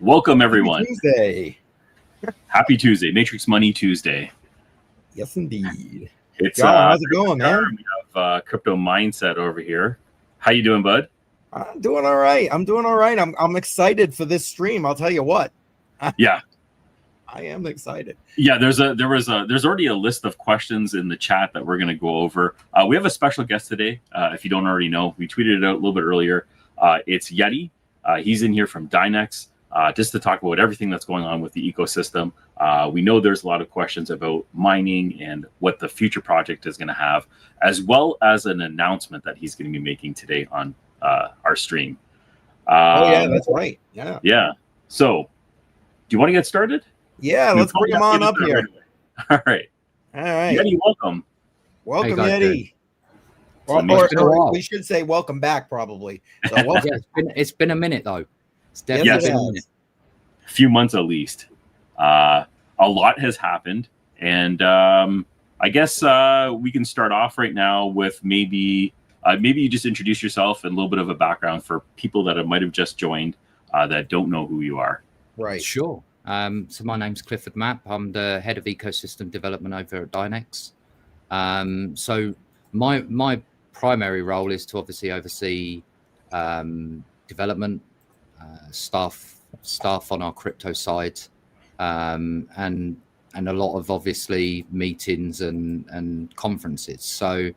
Welcome, everyone. Tuesday. Happy Tuesday. Matrix Money Tuesday. Yes, indeed. It's how's it going, man? We have CryptoMindSet over here. How you doing, bud? I'm doing all right. I'm excited for this stream. I'll tell you what. Yeah. I am excited. Yeah, there's already a list of questions in the chat that we're going to go over. We have a special guest today. If you don't already know, we tweeted it out a little bit earlier. It's Yeti. He's in here from Dynex, just to talk about everything that's going on with the ecosystem. We know there's a lot of questions about mining and what the future project is going to have, as well as an announcement that he's going to be making today on our stream. Oh yeah, that's right. Yeah. Yeah. So, do you want to get started? Yeah, let's bring him on up here. All right. All right. Yeti, welcome. Welcome, Hey, Yeti. Or we should say welcome back, probably. So welcome. Yeah, it's been a minute, though. It's definitely been a minute. A few months at least. A lot has happened. And I guess we can start off right now with maybe you just introduce yourself and a little bit of a background for people that might have just joined that don't know who you are. Right. Sure. So my name's Clifford Mapp. I'm the head of ecosystem development over at Dynex. So my primary role is to obviously oversee development, staff on our crypto side, and a lot of obviously meetings and conferences. So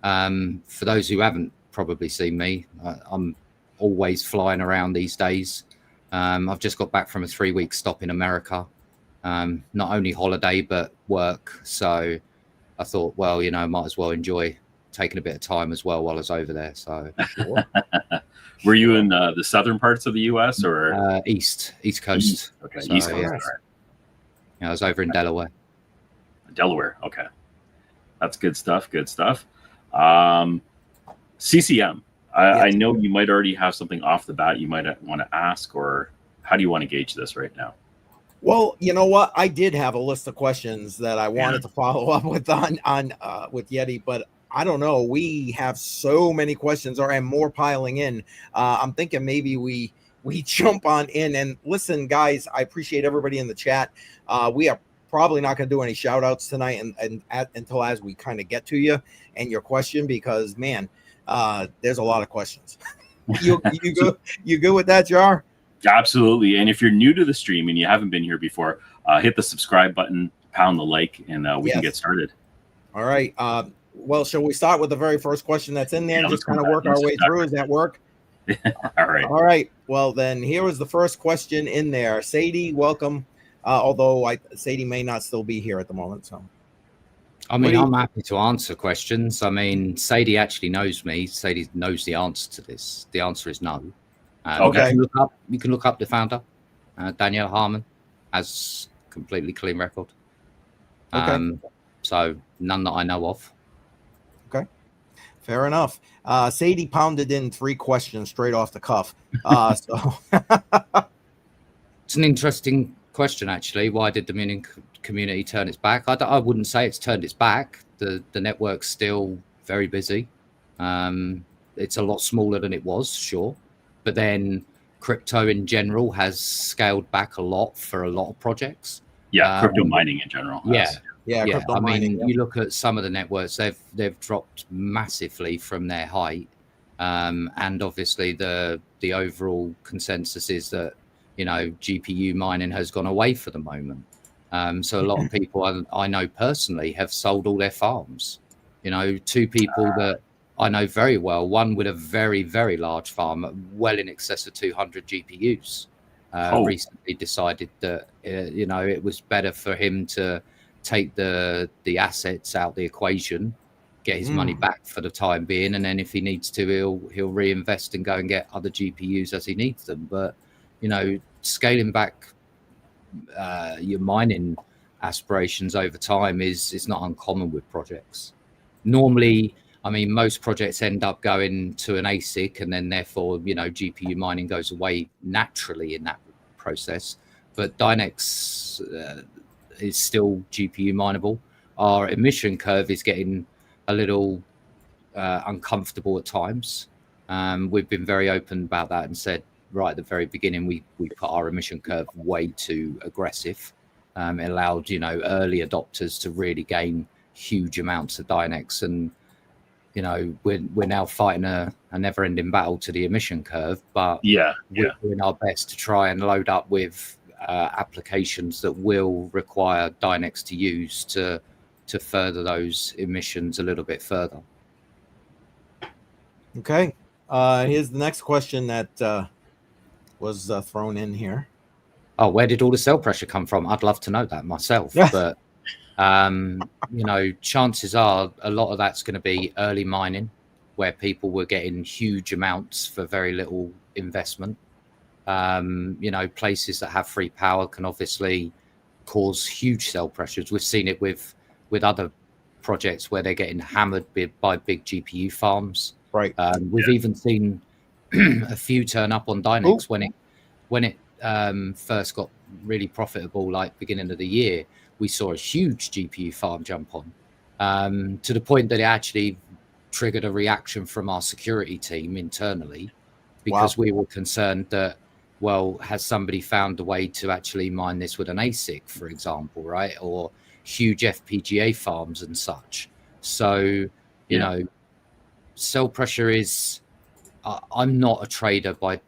for those who haven't probably seen me, I'm always flying around these days. I've just got back from a 3-week stop in America, not only holiday, but work. So I thought, well, might as well enjoy taking a bit of time as well while I was over there. So sure. Were you in the southern parts of the U.S. or East Coast? Okay, so, East Coast. Yeah. Yeah, I was over in Delaware. Delaware. Okay. That's good stuff. Good stuff. CCM. I know you might already have something off the bat you might want to ask, or how do you want to gauge this right now? Well, you know what? I did have a list of questions that I wanted to follow up with on with Yeti, but I don't know. We have so many questions and more piling in. I'm thinking maybe we jump on in and listen, guys. I appreciate everybody in the chat. We are probably not going to do any shout outs tonight until as we kind of get to you and your question, because man, there's a lot of questions. you good with that, Jar? Absolutely. And if you're new to the stream and you haven't been here before, hit the subscribe button, pound the like, and we can get started. All right. Well, shall we start with the very first question that's in there and just kind of work our way through? Does that work? All right. All right. Well, then here is the first question in there. Sadie, welcome. Although Sadie may not still be here at the moment. So, I mean, I'm happy to answer questions. I mean, Sadie actually knows me. Sadie knows the answer to this. The answer is no. Okay. You can look up the founder, Daniella Harmon, has completely clean record. Okay. So none that I know of. Okay. Fair enough. Sadie pounded in 3 questions straight off the cuff. So it's an interesting question, actually. Why did the mining community turn its back? I wouldn't say it's turned its back. The network's still very busy. It's a lot smaller than it was, sure. But then crypto in general has scaled back a lot for a lot of projects. Yeah, crypto mining in general. Yeah. Crypto mining. You look at some of the networks; they've dropped massively from their height, and obviously the overall consensus is that GPU mining has gone away for the moment. So a lot of people I know personally have sold all their farms. 2 people that I know very well, one with a very, very large farm, well in excess of 200 GPUs, recently decided that, it was better for him to take the assets out the equation, get his money back for the time being. And then if he needs to, he'll reinvest and go and get other GPUs as he needs them. But, scaling back your mining aspirations over time is not uncommon with projects. Normally, I mean, most projects end up going to an ASIC, and then therefore, GPU mining goes away naturally in that process. But Dynex is still GPU mineable. Our emission curve is getting a little uncomfortable at times. We've been very open about that and said, right at the very beginning, we put our emission curve way too aggressive. It allowed, early adopters to really gain huge amounts of Dynex, and we're now fighting a never-ending battle to the emission curve, but we're doing our best to try and load up with applications that will require Dynex to use to further those emissions a little bit further. Okay. Here's the next question that was thrown in here. Oh, where did all the sell pressure come from? I'd love to know that myself, but chances are a lot of that's going to be early mining, where people were getting huge amounts for very little investment. Places that have free power can obviously cause huge sell pressures. We've seen it with other projects where they're getting hammered by big GPU farms. Right. We've even seen a few turn up on Dynex when it first got really profitable, like beginning of the year. We saw a huge GPU farm jump on, to the point that it actually triggered a reaction from our security team internally, because we were concerned that, well, has somebody found a way to actually mine this with an ASIC, for example, right? Or huge FPGA farms and such. So, sell pressure is, I'm not a trader by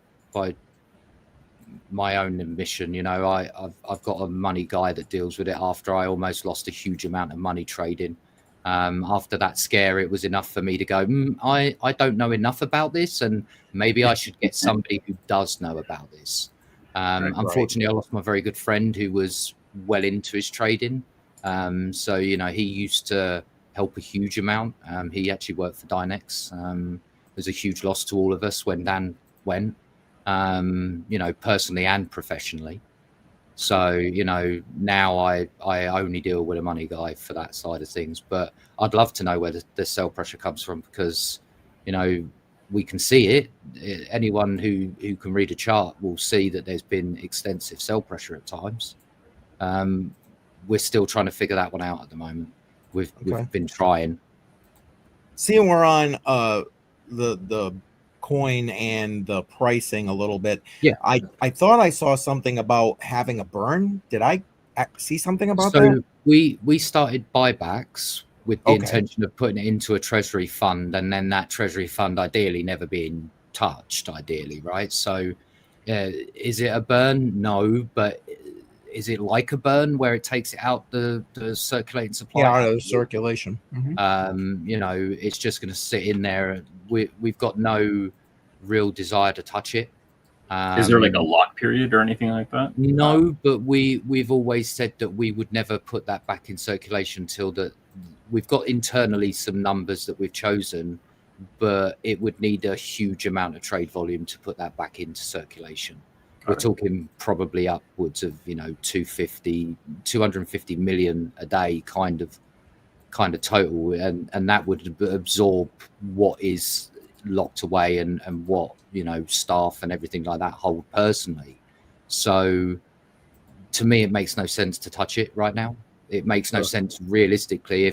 my own admission. I've got a money guy that deals with it after I almost lost a huge amount of money trading. After that scare, it was enough for me to go, I don't know enough about this, and maybe I should get somebody who does know about this. Unfortunately, I lost my very good friend who was well into his trading. So, he used to help a huge amount. He actually worked for Dynex. It was a huge loss to all of us when Dan went, personally and professionally. So, now I only deal with a money guy for that side of things. But I'd love to know where the sell pressure comes from, because, we can see it. Anyone who can read a chart will see that there's been extensive sell pressure at times. We're still trying to figure that one out at the moment. We've been trying. Seeing we're on the coin and the pricing a little bit. Yeah, I thought I saw something about having a burn. Did I see something about that? So we started buybacks with the intention of putting it into a treasury fund, and then that treasury fund ideally never being touched, right? So is it a burn? No, but is it like a burn where it takes it out the circulating supply? Yeah, out of the circulation. It's just going to sit in there. We've got no real desire to touch it. Is there like a lock period or anything like that? No, but we've always said that we would never put that back in circulation till we've got internally some numbers that we've chosen, but it would need a huge amount of trade volume to put that back into circulation. We're talking probably upwards of 250 million a day kind of total, and that would absorb what is locked away and what staff and everything like that hold personally. So to me, it makes no sense to touch it right now. It makes no sense realistically.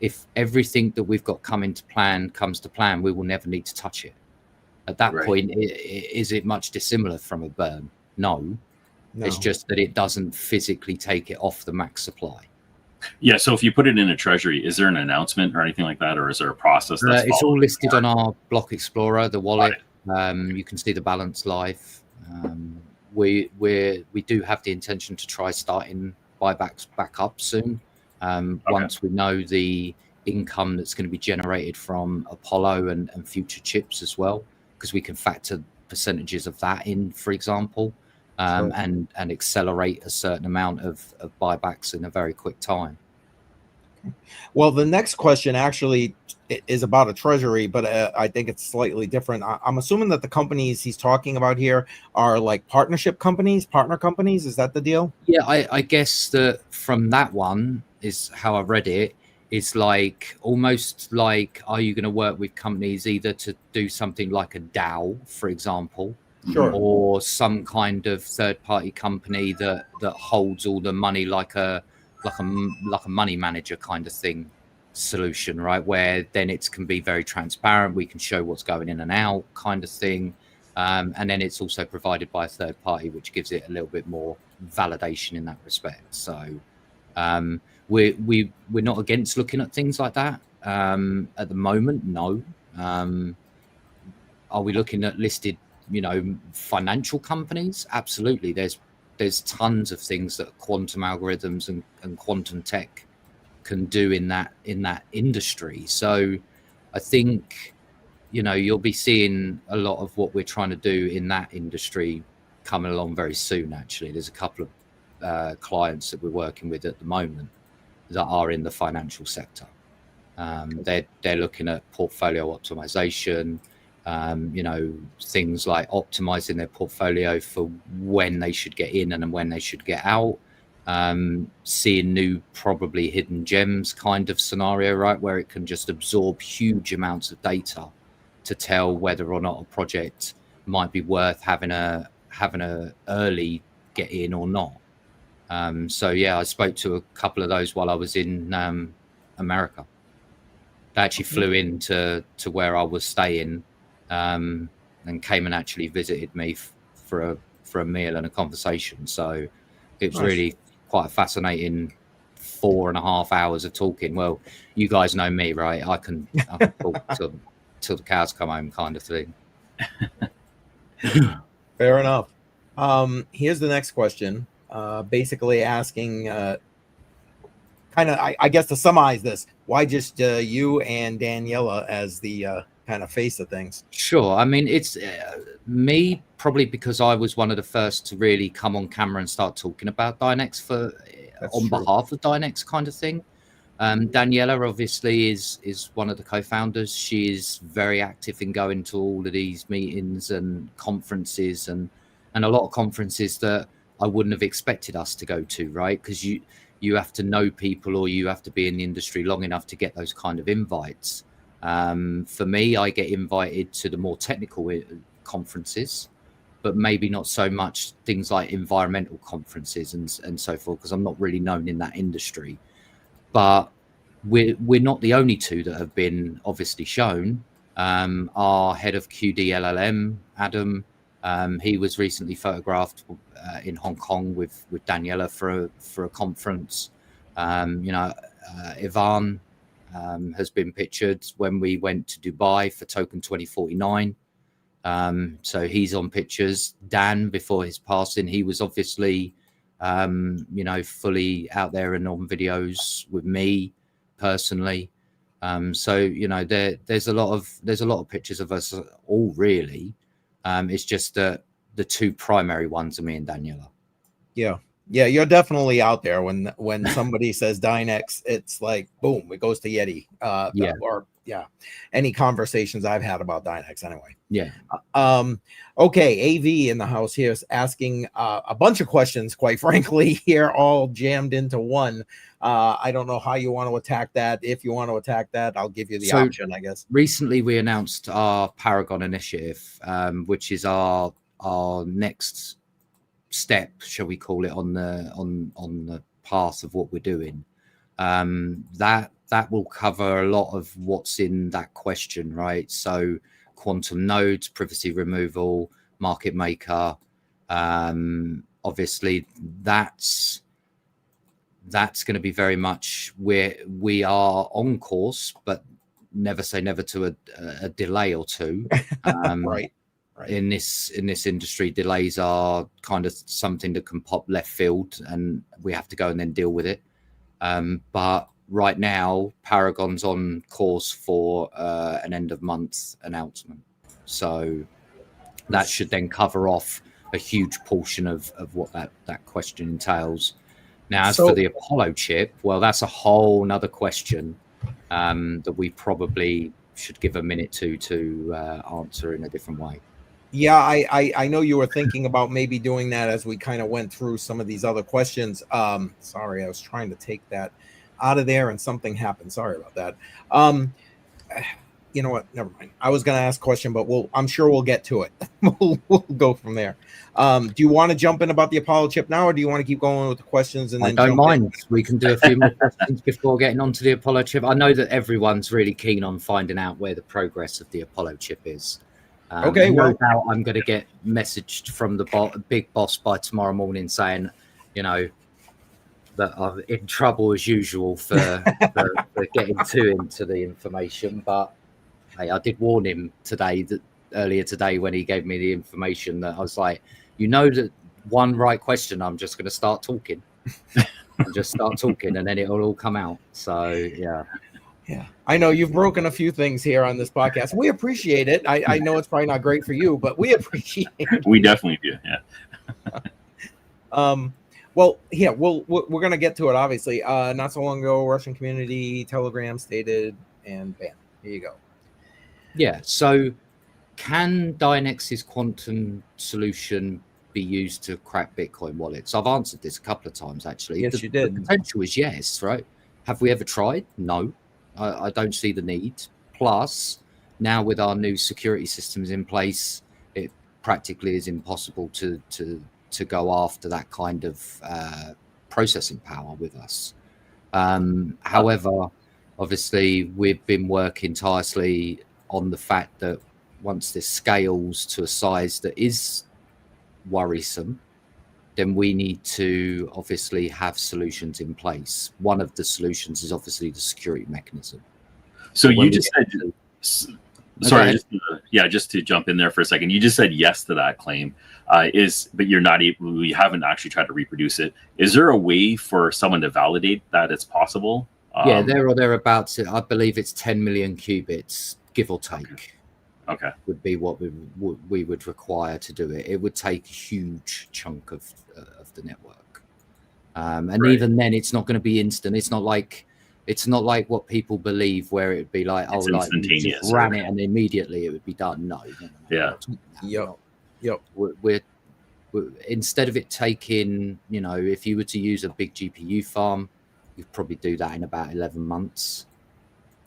If everything that we've got comes to plan, we will never need to touch it. At that point, is it much dissimilar from a burn? No. It's just that it doesn't physically take it off the max supply. Yeah, so if you put it in a treasury, is there an announcement or anything like that, or is there a process? It's all listed on our Block Explorer, the wallet. You can see the balance live. We do have the intention to try starting buybacks back up soon. Once we know the income that's going to be generated from Apollo and future chips as well, because we can factor percentages of that in, for example, and accelerate a certain amount of buybacks in a very quick time. Well, the next question actually is about a treasury, but I think it's slightly different. I'm assuming that the companies he's talking about here are like partnership companies, partner companies. Is that the deal? Yeah, I guess that from that one is how I read it. It's like almost like, are you going to work with companies either to do something like a DAO, for example, or some kind of third-party company that holds all the money like a money manager kind of thing solution, right? Where then it can be very transparent. We can show what's going in and out kind of thing. And then it's also provided by a third party, which gives it a little bit more validation in that respect. So we're not against looking at things like that at the moment. No. Are we looking at listed, financial companies? Absolutely. There's tons of things that quantum algorithms and quantum tech can do in that industry. So I think you'll be seeing a lot of what we're trying to do in that industry coming along very soon. Actually, there's a couple of clients that we're working with at the moment that are in the financial sector. They're looking at portfolio optimization, things like optimizing their portfolio for when they should get in and when they should get out. Seeing new, probably hidden gems kind of scenario, right, where it can just absorb huge amounts of data to tell whether or not a project might be worth having a early get in or not. So yeah, I spoke to a couple of those while I was in America. They actually flew in to where I was staying and came and actually visited me for a meal and a conversation. So it was really quite a fascinating 4.5 hours of talking. Well, you guys know me, right? I can talk till the cows come home kind of thing. Fair enough. Here's the next question. Basically asking, I guess to summarize this, why just you and Daniella as the kind of face of things? Sure. I mean, it's me probably because I was one of the first to really come on camera and start talking about Dynex on behalf of Dynex kind of thing. Daniella obviously is one of the co-founders. She is very active in going to all of these meetings and conferences and a lot of conferences that I wouldn't have expected us to go to, right? Because you have to know people or you have to be in the industry long enough to get those kind of invites. For me, I get invited to the more technical conferences, but maybe not so much things like environmental conferences and so forth, because I'm not really known in that industry. But we're not the only two that have been obviously shown. Our head of QD LLM, Adam, he was recently photographed in Hong Kong with Daniella for a conference. Ivan has been pictured when we went to Dubai for Token 2049. So he's on pictures. Dan, before his passing, he was obviously fully out there and on videos with me personally. So there's a lot of pictures of us all really. It's just that the two primary ones are me and Daniella. Yeah, you're definitely out there. When somebody says Dynex, it's like boom, it goes to Yeti. Any conversations I've had about Dynex anyway. Yeah. Okay, AV in the house here is asking a bunch of questions, quite frankly, here all jammed into one. I don't know how you want to attack that. If you want to attack that, I'll give you the option, I guess. Recently we announced our Paragon Initiative, which is our next step, shall we call it, on the path of what we're doing. That will cover a lot of what's in that question, right? So quantum nodes, privacy removal, market maker. Obviously, that's going to be very much where we are on course, but never say never to a delay or two. Right. In this industry, delays are kind of something that can pop left field, and we have to go and then deal with it. But right now, Paragon's on course for an end of month announcement. So that should then cover off a huge portion of what that question entails. Now, as for the Apollo chip, well, that's a whole nother question that we probably should give a minute to answer in a different way. Yeah, I know you were thinking about maybe doing that as we kind of went through some of these other questions. Sorry, I was trying to take that out of there and something happened. Sorry about that. You know what? Never mind. I was going to ask a question, but I'm sure we'll get to it. We'll go from there. Do you want to jump in about the Apollo chip now, or do you want to keep going with the questions? And I don't mind. We can do a few more questions before getting onto the Apollo chip. I know that everyone's really keen on finding out where the progress of the Apollo chip is. Okay, and well, no doubt I'm going to get messaged from the big boss by tomorrow morning saying, you know, that I'm in trouble as usual for getting too into the information. But hey, I did warn him earlier today when he gave me the information that I was like, you know, that one right question, I'm just going to start talking. And then it'll all come out. So yeah. Yeah, I know you've broken a few things here on this podcast. We appreciate it. I know it's probably not great for you, but we appreciate it. We definitely do. Yeah. Well, yeah, we're gonna get to it. Obviously, not so long ago, Russian community Telegram stated, and bam, here you go. Yeah. So, can Dynex's quantum solution be used to crack Bitcoin wallets? I've answered this a couple of times actually. Yes, you did. The potential is yes, right? Have we ever tried? No. I don't see the need. Plus, now with our new security systems in place, it practically is impossible to go after that kind of processing power with us. However, obviously, we've been working tirelessly on the fact that once this scales to a size that is worrisome, then we need to obviously have solutions in place. One of the solutions is obviously the security mechanism. So you just said, sorry, just to jump in there for a second, you just said yes to that claim, but you're not able, you haven't actually tried to reproduce it. Is there a way for someone to validate that it's possible? Yeah, there or thereabouts. I believe it's 10 million qubits, give or take. Okay. Would be what we would require to do it. It would take a huge chunk of the network, and right. Even then, it's not going to be instant. It's not like what people believe, where it'd be like, it's like you just ran it and immediately it would be done. No. Yeah. Yep. We're instead of it taking, if you were to use a big GPU farm, you'd probably do that in about 11 months.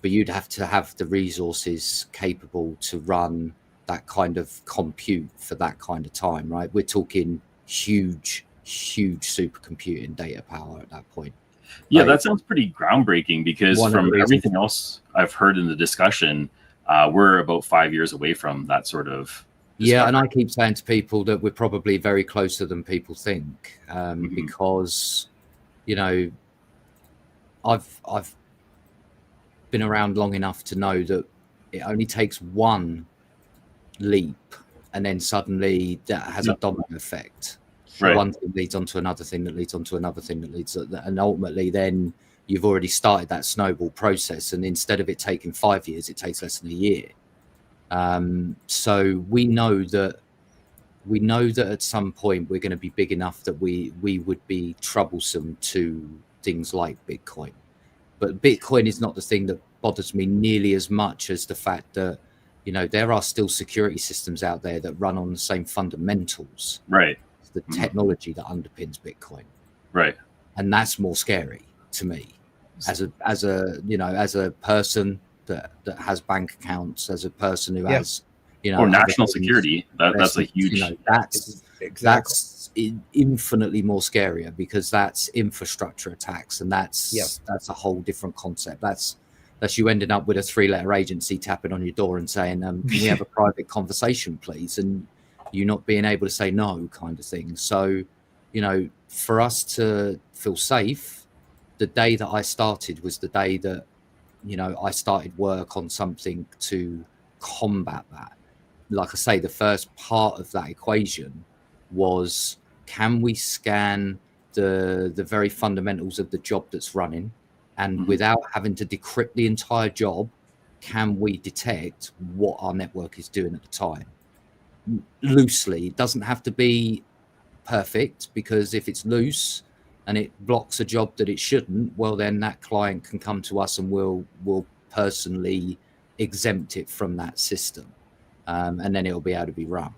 But you'd have to have the resources capable to run that kind of compute for that kind of time, right? We're talking huge supercomputing data power at that point. Yeah, that sounds pretty groundbreaking, because from everything else I've heard in the discussion, we're about 5 years away from that sort of discovery. Yeah, and I keep saying to people that we're probably very closer than people think, because, I've been around long enough to know that it only takes one leap and then suddenly that has a domino effect. Right. One thing leads on to another thing that leads on to another thing that leads, and ultimately then you've already started that snowball process, and instead of it taking 5 years, it takes less than a year. So we know that at some point we're going to be big enough that we would be troublesome to things like Bitcoin. But Bitcoin is not the thing that bothers me nearly as much as the fact that, there are still security systems out there that run on the same fundamentals. Right. The technology that underpins Bitcoin. Right. And that's more scary to me as a person that has bank accounts, as a person who has, or national security. That's a huge, that's infinitely more scarier, because that's infrastructure attacks, and that's a whole different concept. That's you ending up with a 3-letter agency tapping on your door and saying, can we have a private conversation, please? And you not being able to say no, kind of thing. So, for us to feel safe, the day that I started was the day that, I started work on something to combat that. Like I say, the first part of that equation was, can we scan the very fundamentals of the job that's running, and without having to decrypt the entire job, can we detect what our network is doing at the time? Loosely, it doesn't have to be perfect, because if it's loose and it blocks a job that it shouldn't, well, then that client can come to us and we'll personally exempt it from that system, and then it'll be able to be run.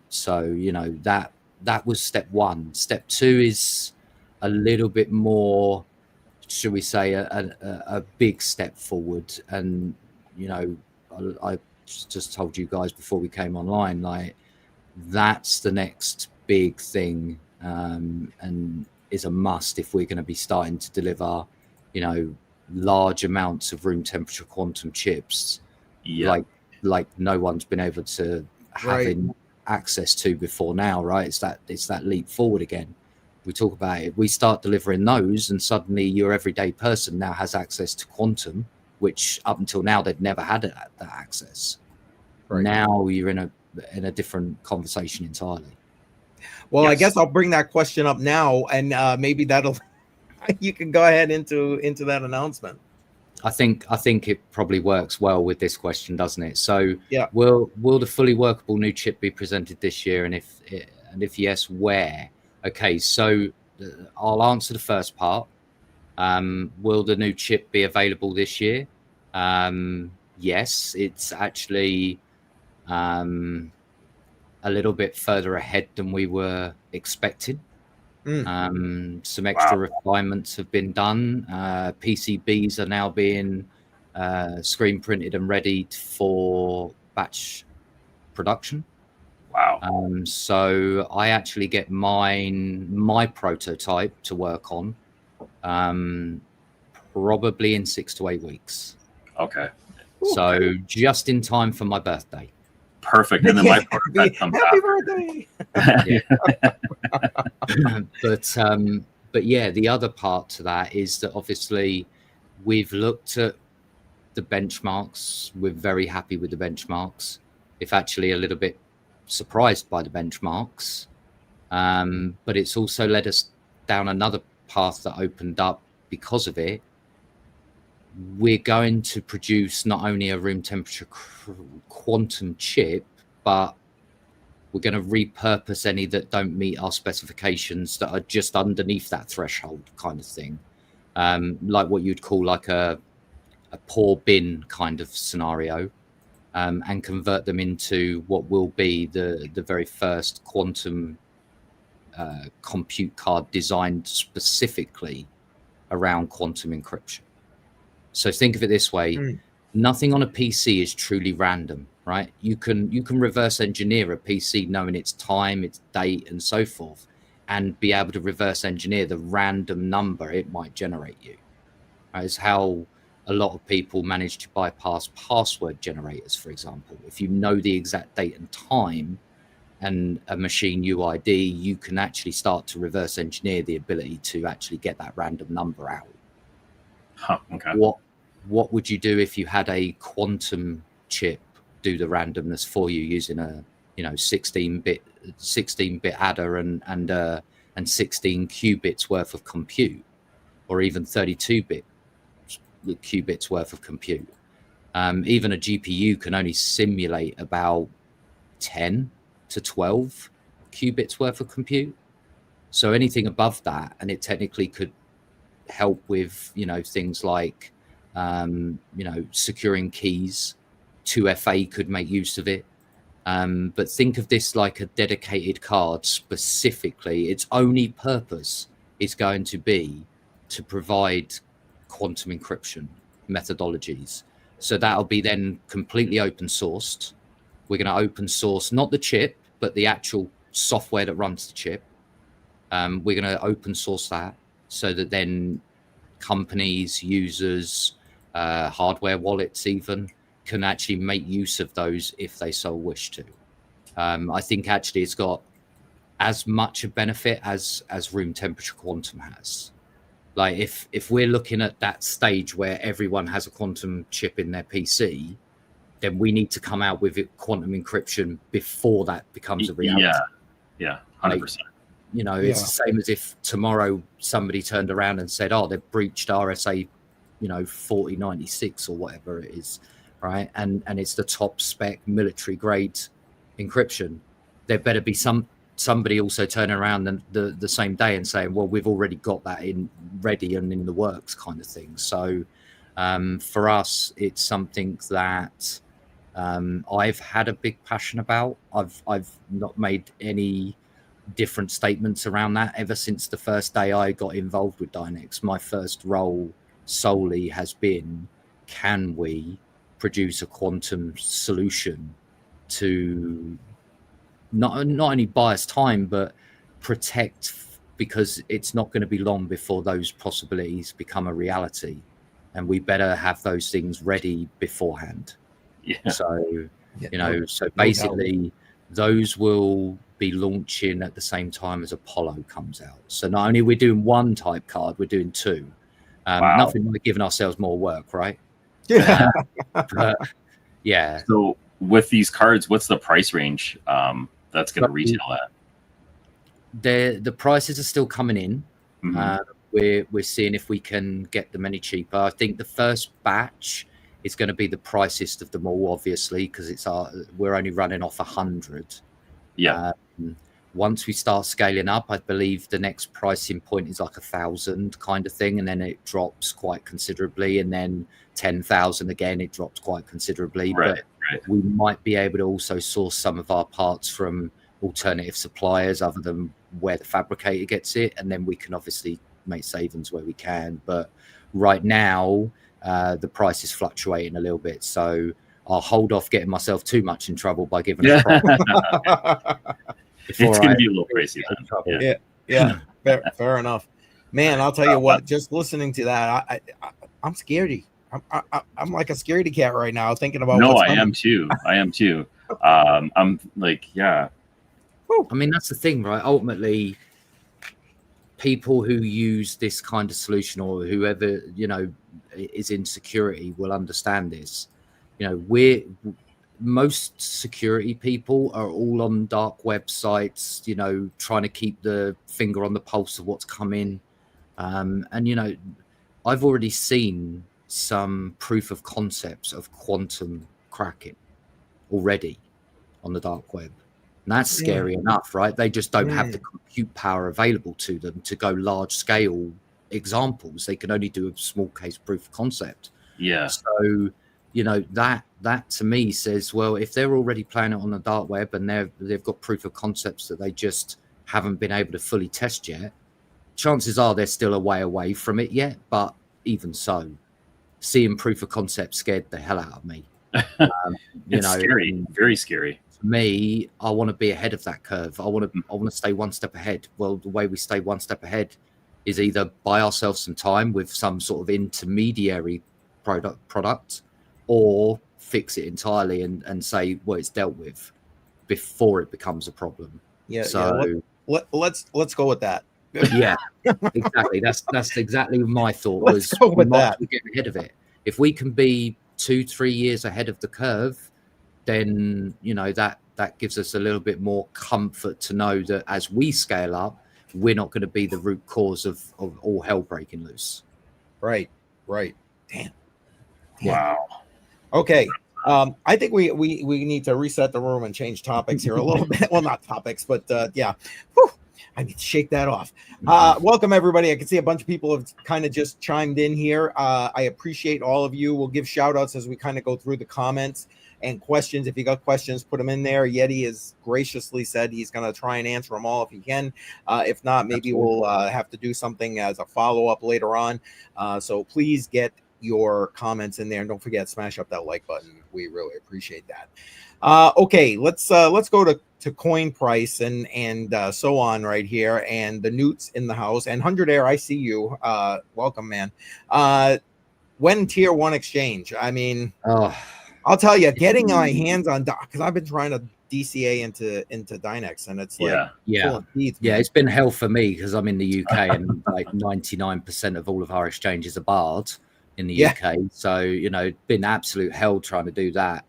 So that was step one. Step two is a little bit more, should we say, a big step forward. And I just told you guys before we came online, like, that's the next big thing, and is a must if we're going to be starting to deliver large amounts of room temperature quantum chips. Like like no one's been able to having access to before now, right? It's that leap forward again. We talk about it. We start delivering those, and suddenly your everyday person now has access to quantum, which up until now they've never had that access. Right. Now you're in a different conversation entirely. Well, yes. I guess I'll bring that question up now, and maybe you can go ahead into that announcement. I think it probably works well with this question, doesn't it? So, yeah, will the fully workable new chip be presented this year, and if yes, where? Okay, so I'll answer the first part. Will the new chip be available this year? Yes, it's actually a little bit further ahead than we were expecting. Some extra refinements have been done. PCBs are now being screen printed and ready for batch production. Wow. So I actually get my prototype to work on probably in 6 to 8 weeks. Okay. So just in time for my birthday. Perfect. And then my prototype comes out. Happy birthday. But yeah, the other part to that is that obviously we've looked at the benchmarks. We're very happy with the benchmarks. If actually a little bit surprised by the benchmarks, but it's also led us down another path that opened up because of it. We're going to produce not only a room temperature quantum chip, but we're going to repurpose any that don't meet our specifications that are just underneath that threshold kind of thing, like what you'd call like a poor bin kind of scenario. And convert them into what will be the very first quantum compute card designed specifically around quantum encryption. So think of it this way: nothing on a PC is truly random, right? You can reverse engineer a PC knowing its time, its date, and so forth, and be able to reverse engineer the random number it might generate you. Right? It's how a lot of people manage to bypass password generators, for example. If you know the exact date and time and a machine UID, you can actually start to reverse engineer the ability to actually get that random number out. Okay. What would you do if you had a quantum chip do the randomness for you using a 16-bit adder and 16 qubits worth of compute, or even 32-bit qubits worth of compute? Even a GPU can only simulate about 10 to 12 qubits worth of compute. So anything above that, and it technically could help with things like securing keys. 2FA could make use of it. But think of this like a dedicated card. Specifically, its only purpose is going to be to provide quantum encryption methodologies. So that'll be then completely open sourced. We're going to open source not the chip, but the actual software that runs the chip. We're going to open source that so that then companies, users, hardware wallets even can actually make use of those if they so wish to. I think actually it's got as much a benefit as room temperature quantum has. Like if we're looking at that stage where everyone has a quantum chip in their PC, then we need to come out with quantum encryption before that becomes a reality. Yeah, 100%. It's the same as if tomorrow somebody turned around and said, they've breached RSA, 4096 or whatever it is, right? And it's the top spec military grade encryption. There better be somebody also turning around the same day and saying, well, we've already got that ready and in the works kind of thing. So for us, it's something that I've had a big passion about. I've not made any different statements around that ever since the first day I got involved with Dynex. My first role solely has been, can we produce a quantum solution to not only buy us time, but protect, because it's not going to be long before those possibilities become a reality, and we better have those things ready beforehand. Yeah. So, so basically those will be launching at the same time as Apollo comes out. So not only we're doing one type card, we're doing two. Nothing like giving ourselves more work, right? Yeah. But yeah. So with these cards, what's the price range that's going to retail at? The prices are still coming in. We're seeing if we can get them any cheaper. I think the first batch is going to be the priciest of them all, obviously, because we're only running off 100. Yeah. Once we start scaling up, I believe the next pricing point is like 1,000 kind of thing, and then it drops quite considerably, and then 10,000 again, it drops quite considerably. Right. But we might be able to also source some of our parts from alternative suppliers other than where the fabricator gets it, and then we can obviously make savings where we can. But right now the price is fluctuating a little bit, so I'll hold off getting myself too much in trouble by giving a price. It's going to be a little crazy then. Yeah. Fair enough, man. I'll tell you what, just listening to that, I'm scaredy. I'm like a scaredy cat right now thinking about I am too. I'm like, yeah. I mean, that's the thing, right? Ultimately, people who use this kind of solution, or whoever, is in security, will understand this. Most security people are all on dark websites, trying to keep the finger on the pulse of what's coming. And, I've already seen some proof of concepts of quantum cracking already on the dark web. And that's scary enough, right? They just don't have the compute power available to them to go large scale examples. They can only do a small case proof of concept. Yeah. So, that to me says, well, if they're already playing it on the dark web and they've got proof of concepts that they just haven't been able to fully test yet, chances are they're still a way away from it yet. But even so, seeing proof of concept scared the hell out of me. It's scary, very scary. For me, I want to be ahead of that curve. I want to stay one step ahead. Well, the way we stay one step ahead is either buy ourselves some time with some sort of intermediary product, or fix it entirely and say, well, it's dealt with before it becomes a problem. Yeah. So let's go with that. Yeah, exactly. That's exactly my thought. Let's go with that. We get ahead of it. If we can be 2-3 years ahead of the curve, then that gives us a little bit more comfort to know that as we scale up, we're not going to be the root cause of all hell breaking loose. Right. Damn. Wow. Okay. I think we need to reset the room and change topics here a little bit. Well, not topics, but yeah. Whew. I need to shake that off. Welcome, everybody. I can see a bunch of people have kind of just chimed in here. I appreciate all of you. We'll give shout outs as we kind of go through the comments and questions. If you got questions, put them in there. Yeti has graciously said he's going to try and answer them all if he can. If not, maybe we'll have to do something as a follow-up later on. So please get your comments in there, and don't forget, smash up that like button. We really appreciate that. Okay, let's go to coin price and so on right here, and the Newts in the house, and 100 Air, I see you. Welcome, man. When tier 1 exchange? I mean, I'll tell you, getting my hands on, because I've been trying to DCA into Dynex, and it's like full of teeth, it's been hell for me because I'm in the UK and like 99% of all of our exchanges are barred in the UK. So been absolute hell trying to do that.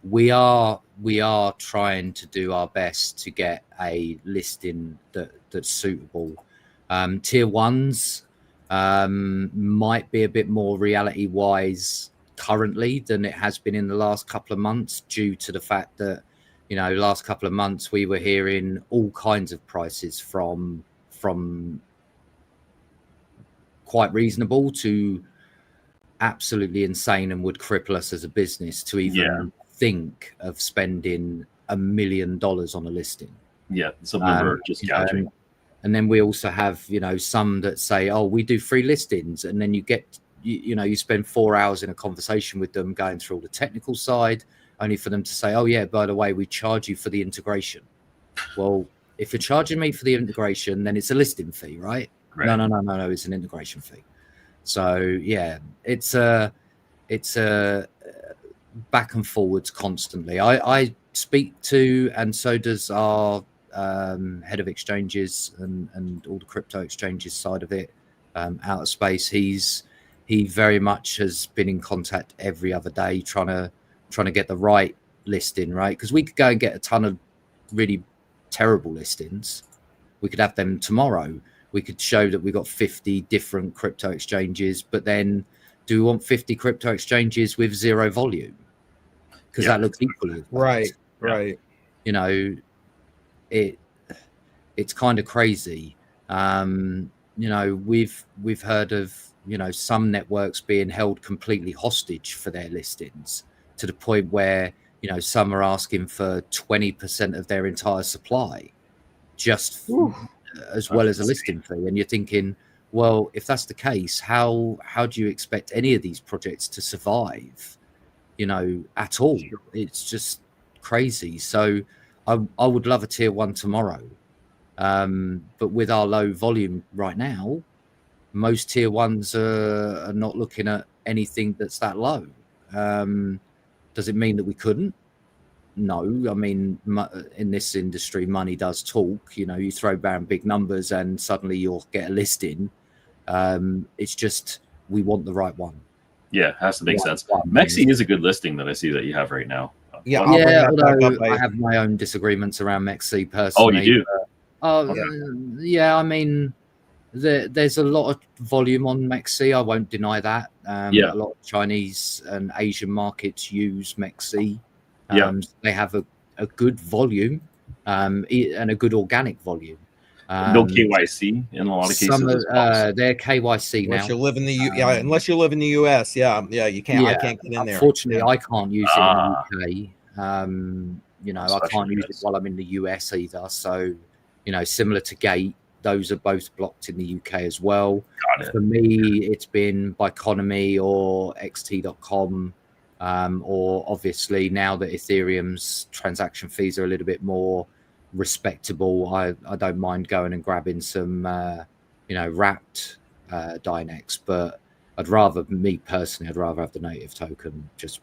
We are trying to do our best to get a listing that's suitable. Tier 1s might be a bit more reality wise currently than it has been in the last couple of months, due to the fact that last couple of months we were hearing all kinds of prices from quite reasonable to absolutely insane, and would cripple us as a business to even think of spending $1 million on a listing. Some of them are just gouging. And then we also have some that say, oh, we do free listings, and then you get you spend 4 hours in a conversation with them going through all the technical side, only for them to say, oh yeah, by the way, we charge you for the integration. Well, if you're charging me for the integration, then it's a listing fee, right? No, it's an integration fee. So yeah, it's a back and forwards constantly. I speak to, and so does our head of exchanges and all the crypto exchanges side of it, out of space. He very much has been in contact every other day trying to get the right listing, right? Because we could go and get a ton of really terrible listings. We could have them tomorrow. We could show that we got 50 different crypto exchanges, but then do we want 50 crypto exchanges with zero volume? Because that looks equally as bad. Right. You know, it's kind of crazy. You know, we've heard of, you know, some networks being held completely hostage for their listings, to the point where, you know, some are asking for 20% of their entire supply just as well as a listing fee. And you're thinking, well, if that's the case, how do you expect any of these projects to survive, you know, at all? It's just crazy. So I would love a tier one tomorrow. But with our low volume right now, most tier ones are not looking at anything that's that low. Does it mean that we couldn't? No. I mean, in this industry, money does talk. You know, you throw down big numbers and suddenly you'll get a listing. It's just, we want the right one. Yeah, it has to make sense. MEXC is a good listing that I see that you have right now. Yeah, although I have my own disagreements around MEXC personally. Oh, you do? Yeah, I mean, there's a lot of volume on MEXC. I won't deny that. A lot of Chinese and Asian markets use MEXC. They have a good volume and a good organic volume. No KYC in a lot of cases. They're KYC now. Unless you live in the unless you live in the US, you can't. I can't get in there. Unfortunately, I can't use it in the UK. You know, I can't use it while I'm in the US either. So, you know, similar to Gate, those are both blocked in the UK as well. Got it. For me, it's been Biconomy or xt.com, or obviously now that Ethereum's transaction fees are a little bit more respectable, I don't mind going and grabbing some you know, wrapped Dynex, but I'd rather have the native token, just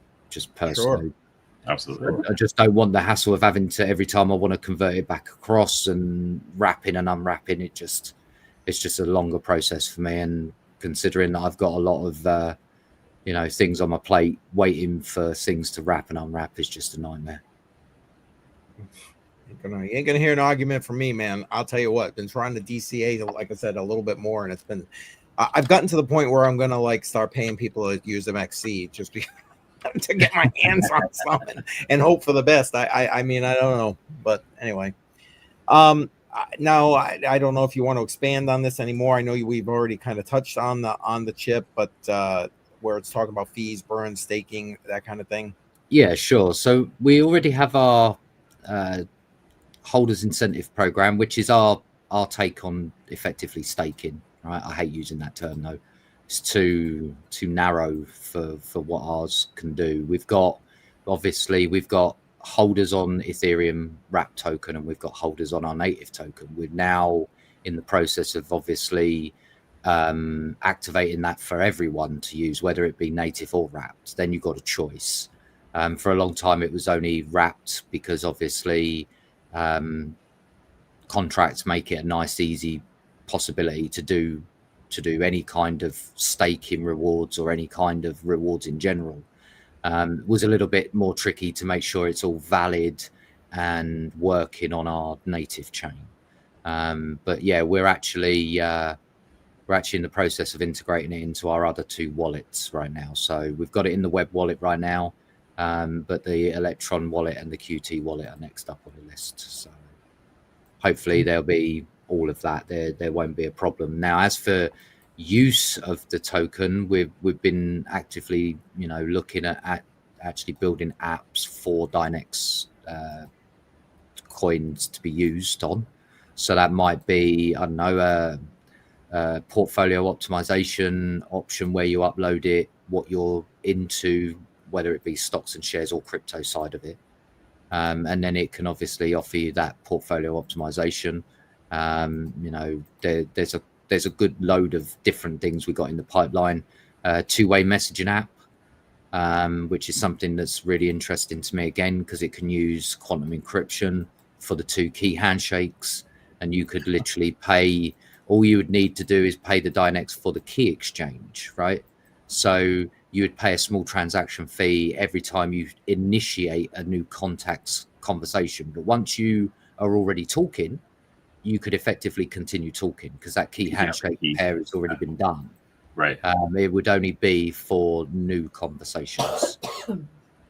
personally. Sure. Absolutely. I just don't want the hassle of having to, every time I want to convert it back across and wrapping and unwrapping it, it's just a longer process for me. And considering that I've got a lot of you know, things on my plate, waiting for things to wrap and unwrap is just a nightmare. You ain't gonna hear an argument from me, man. I'll tell you what, been trying to DCA, like I said, a little bit more, and it's been, I've gotten to the point where I'm gonna like start paying people to use MEXC just to get my hands on something and hope for the best. I mean, I don't know, but anyway. Now I don't know if you want to expand on this anymore. I know we've already kind of touched on the chip, but where it's talking about fees, burn, staking, that kind of thing. Yeah, sure. So we already have our holders incentive program, which is our take on effectively staking. Right? I hate using that term though. It's too narrow for what ours can do. We've got holders on Ethereum wrap token, and we've got holders on our native token. We're now in the process of obviously activating that for everyone to use, whether it be native or wrapped. Then you've got a choice. For a long time, it was only wrapped because obviously contracts make it a nice, easy possibility to do any kind of staking rewards or any kind of rewards in general. Was a little bit more tricky to make sure it's all valid and working on our native chain. But yeah, we're actually in the process of integrating it into our other two wallets right now. So we've got it in the web wallet right now, but the Electron wallet and the QT wallet are next up on the list. So hopefully there'll be all of that. There won't be a problem. Now, as for use of the token, we've been actively, you know, looking at actually building apps for Dynex coins to be used on. So that might be, I don't know, a portfolio optimization option where you upload it, what you're into, whether it be stocks and shares or crypto side of it. And then it can obviously offer you that portfolio optimization. You know, there's a good load of different things we got in the pipeline. Two-way messaging app, which is something that's really interesting to me again, because it can use quantum encryption for the 2 key handshakes, and you could literally pay. All you would need to do is pay the Dynex for the key exchange, right? So you would pay a small transaction fee every time you initiate a new contact's conversation. But once you are already talking, you could effectively continue talking because that key handshake pair has already been done. Right. It would only be for new conversations.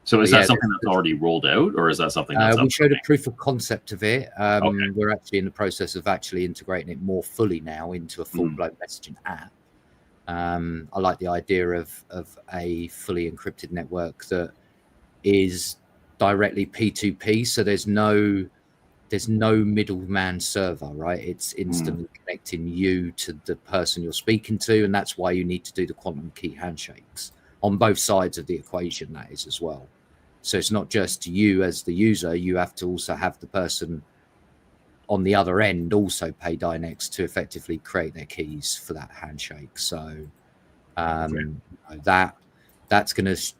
So is that something that's already rolled out, or is that something that's we showed a proof of concept of it. Okay. We're actually in the process of actually integrating it more fully now into a full-blown messaging app. I like the idea of a fully encrypted network that is directly P2P, so there's no middleman server, right? It's instantly connecting you to the person you're speaking to, and that's why you need to do the quantum key handshakes on both sides of the equation, that is, as well. So it's not just you as the user, you have to also have the person on the other end also pay Dynex to effectively create their keys for that handshake. So that's going to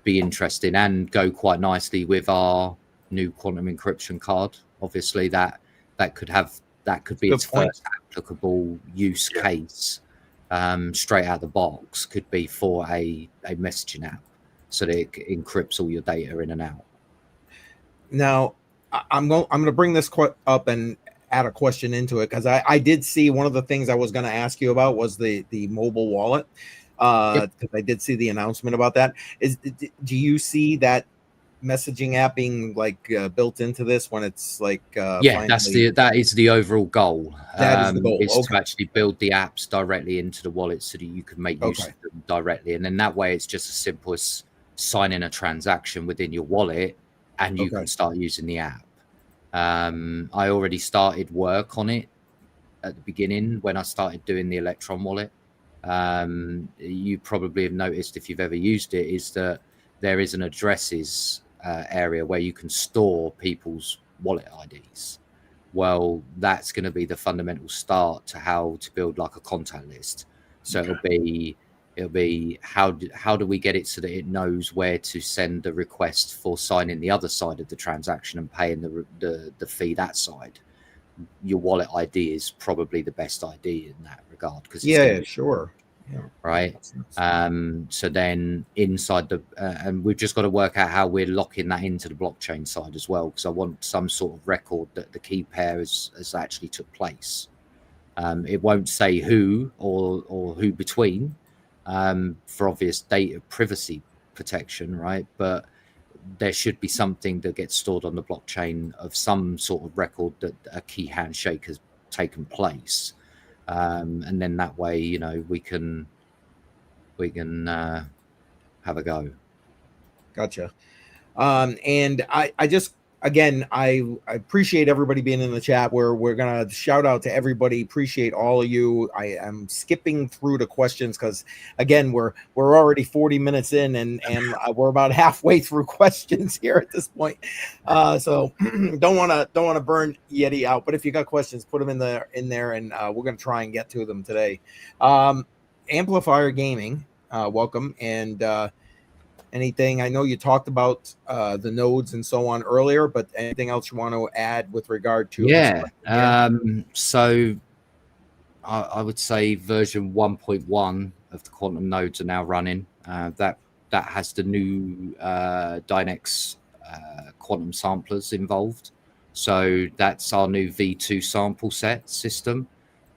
be interesting and go quite nicely with our new quantum encryption card. Obviously, that could be its first applicable use case straight out of the box. Could be for a messaging app, so that it encrypts all your data in and out. Now, I'm going to bring this up and add a question into it, because I did see one of the things I was going to ask you about was the mobile wallet. Because I did see the announcement about that. Do you see that messaging app being like built into this when it's like that is the overall goal. That is the goal. Is to actually build the apps directly into the wallet so that you can make use of them directly, and then that way it's just as simple as signing a transaction within your wallet and you can start using the app. I already started work on it at the beginning when I started doing the Electron wallet. You probably have noticed, if you've ever used it, is that there is an addresses area where you can store people's wallet IDs. Well, that's going to be the fundamental start to how to build like a contact list. So it'll be how do we get it so that it knows where to send the request for signing the other side of the transaction and paying the fee that side. Your wallet ID is probably the best ID in that regard, because right. So then inside the and we've just got to work out how we're locking that into the blockchain side as well, because I want some sort of record that the key pair has actually took place. It won't say who or who between, for obvious data privacy protection, right? But there should be something that gets stored on the blockchain of some sort of record that a key handshake has taken place. And then that way, you know, we can have a go. Gotcha. And I just, again, I appreciate everybody being in the chat. We're gonna shout out to everybody. Appreciate all of you. I am skipping through the questions because, again, we're already 40 minutes in, and we're about halfway through questions here at this point. So don't want to burn Yeti out. But if you got questions, put them in there, and we're gonna try and get to them today. Amplifier Gaming, welcome, and anything, I know you talked about the nodes and so on earlier, but anything else you want to add with regard to so I would say version 1.1 of the quantum nodes are now running. That has the new Dynex quantum samplers involved. So that's our new V2 sample set system.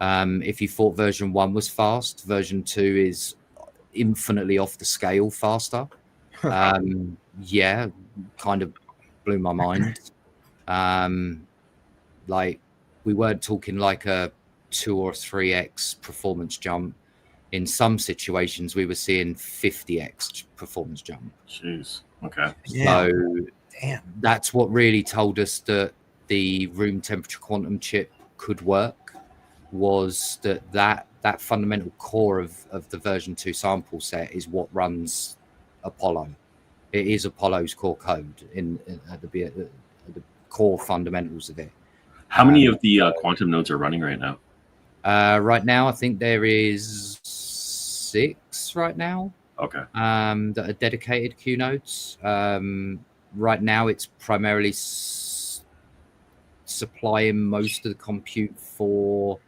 If you thought version 1 was fast, version 2 is infinitely off the scale faster. Kind of blew my mind. Like, we weren't talking like a 2 or 3x performance jump. In some situations, we were seeing 50x performance jump. Jeez. Okay. So that's what really told us that the room temperature quantum chip could work, was that fundamental core of the version 2 sample set is what runs Apollo. It is Apollo's core code at the core fundamentals of it. How many of the quantum nodes are running right now? Right now, I think there is 6 right now. Okay. That are dedicated Q nodes. Right now, it's primarily supplying most of the compute for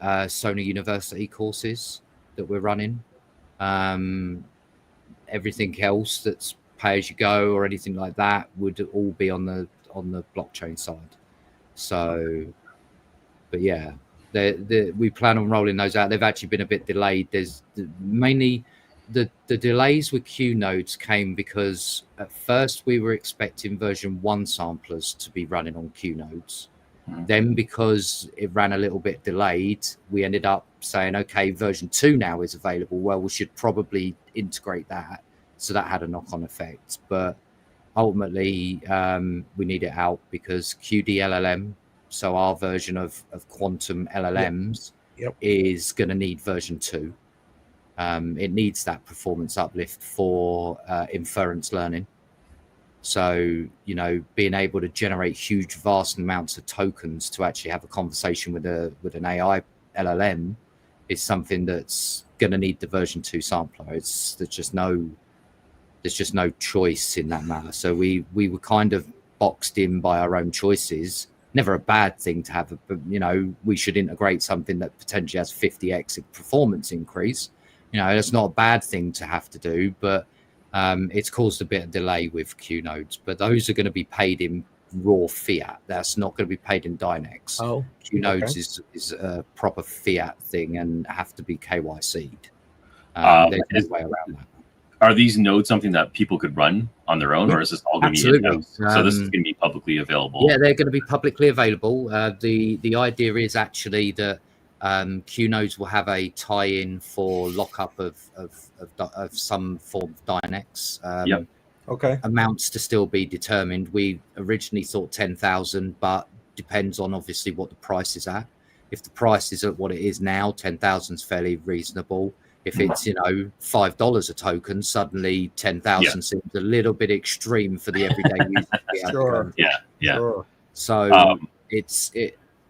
Sony University courses that we're running. Everything else that's pay as you go or anything like that would all be on the blockchain side. So, but yeah, we plan on rolling those out. They've actually been a bit delayed. There's mainly the delays with Q nodes came because at first we were expecting version 1 samplers to be running on Q nodes. Then because it ran a little bit delayed, we ended up saying, okay, version 2 now is available. Well, we should probably integrate that. So that had a knock-on effect. But ultimately, we need it out because QD-LLM, so our version of quantum LLMs, is going to need version 2. It needs that performance uplift for inference learning. So, you know, being able to generate huge, vast amounts of tokens to actually have a conversation with an AI LLM is something that's going to need the version 2 sampler. There's just no choice in that matter. So we were kind of boxed in by our own choices. Never a bad thing to have, but you know, we should integrate something that potentially has 50x performance increase. You know, that's not a bad thing to have to do, but it's caused a bit of delay with Q nodes, but those are going to be paid in raw fiat. That's not going to be paid in Dynex. Oh, Q nodes is a proper fiat thing and have to be KYC'd. There's no way around that. Are these nodes something that people could run on their own, or is this all going to be in-house? So this is going to be publicly available. Yeah, they're going to be publicly available. The idea is actually that Q nodes will have a tie-in for lockup of some form of Dynex. Okay. Amounts to still be determined. We originally thought 10,000, but depends on obviously what the price is at. If the price is at what it is now, 10,000 is fairly reasonable. If it's, you know, $5 a token, suddenly 10,000 seems a little bit extreme for the everyday user. Sure. Yeah. Sure. So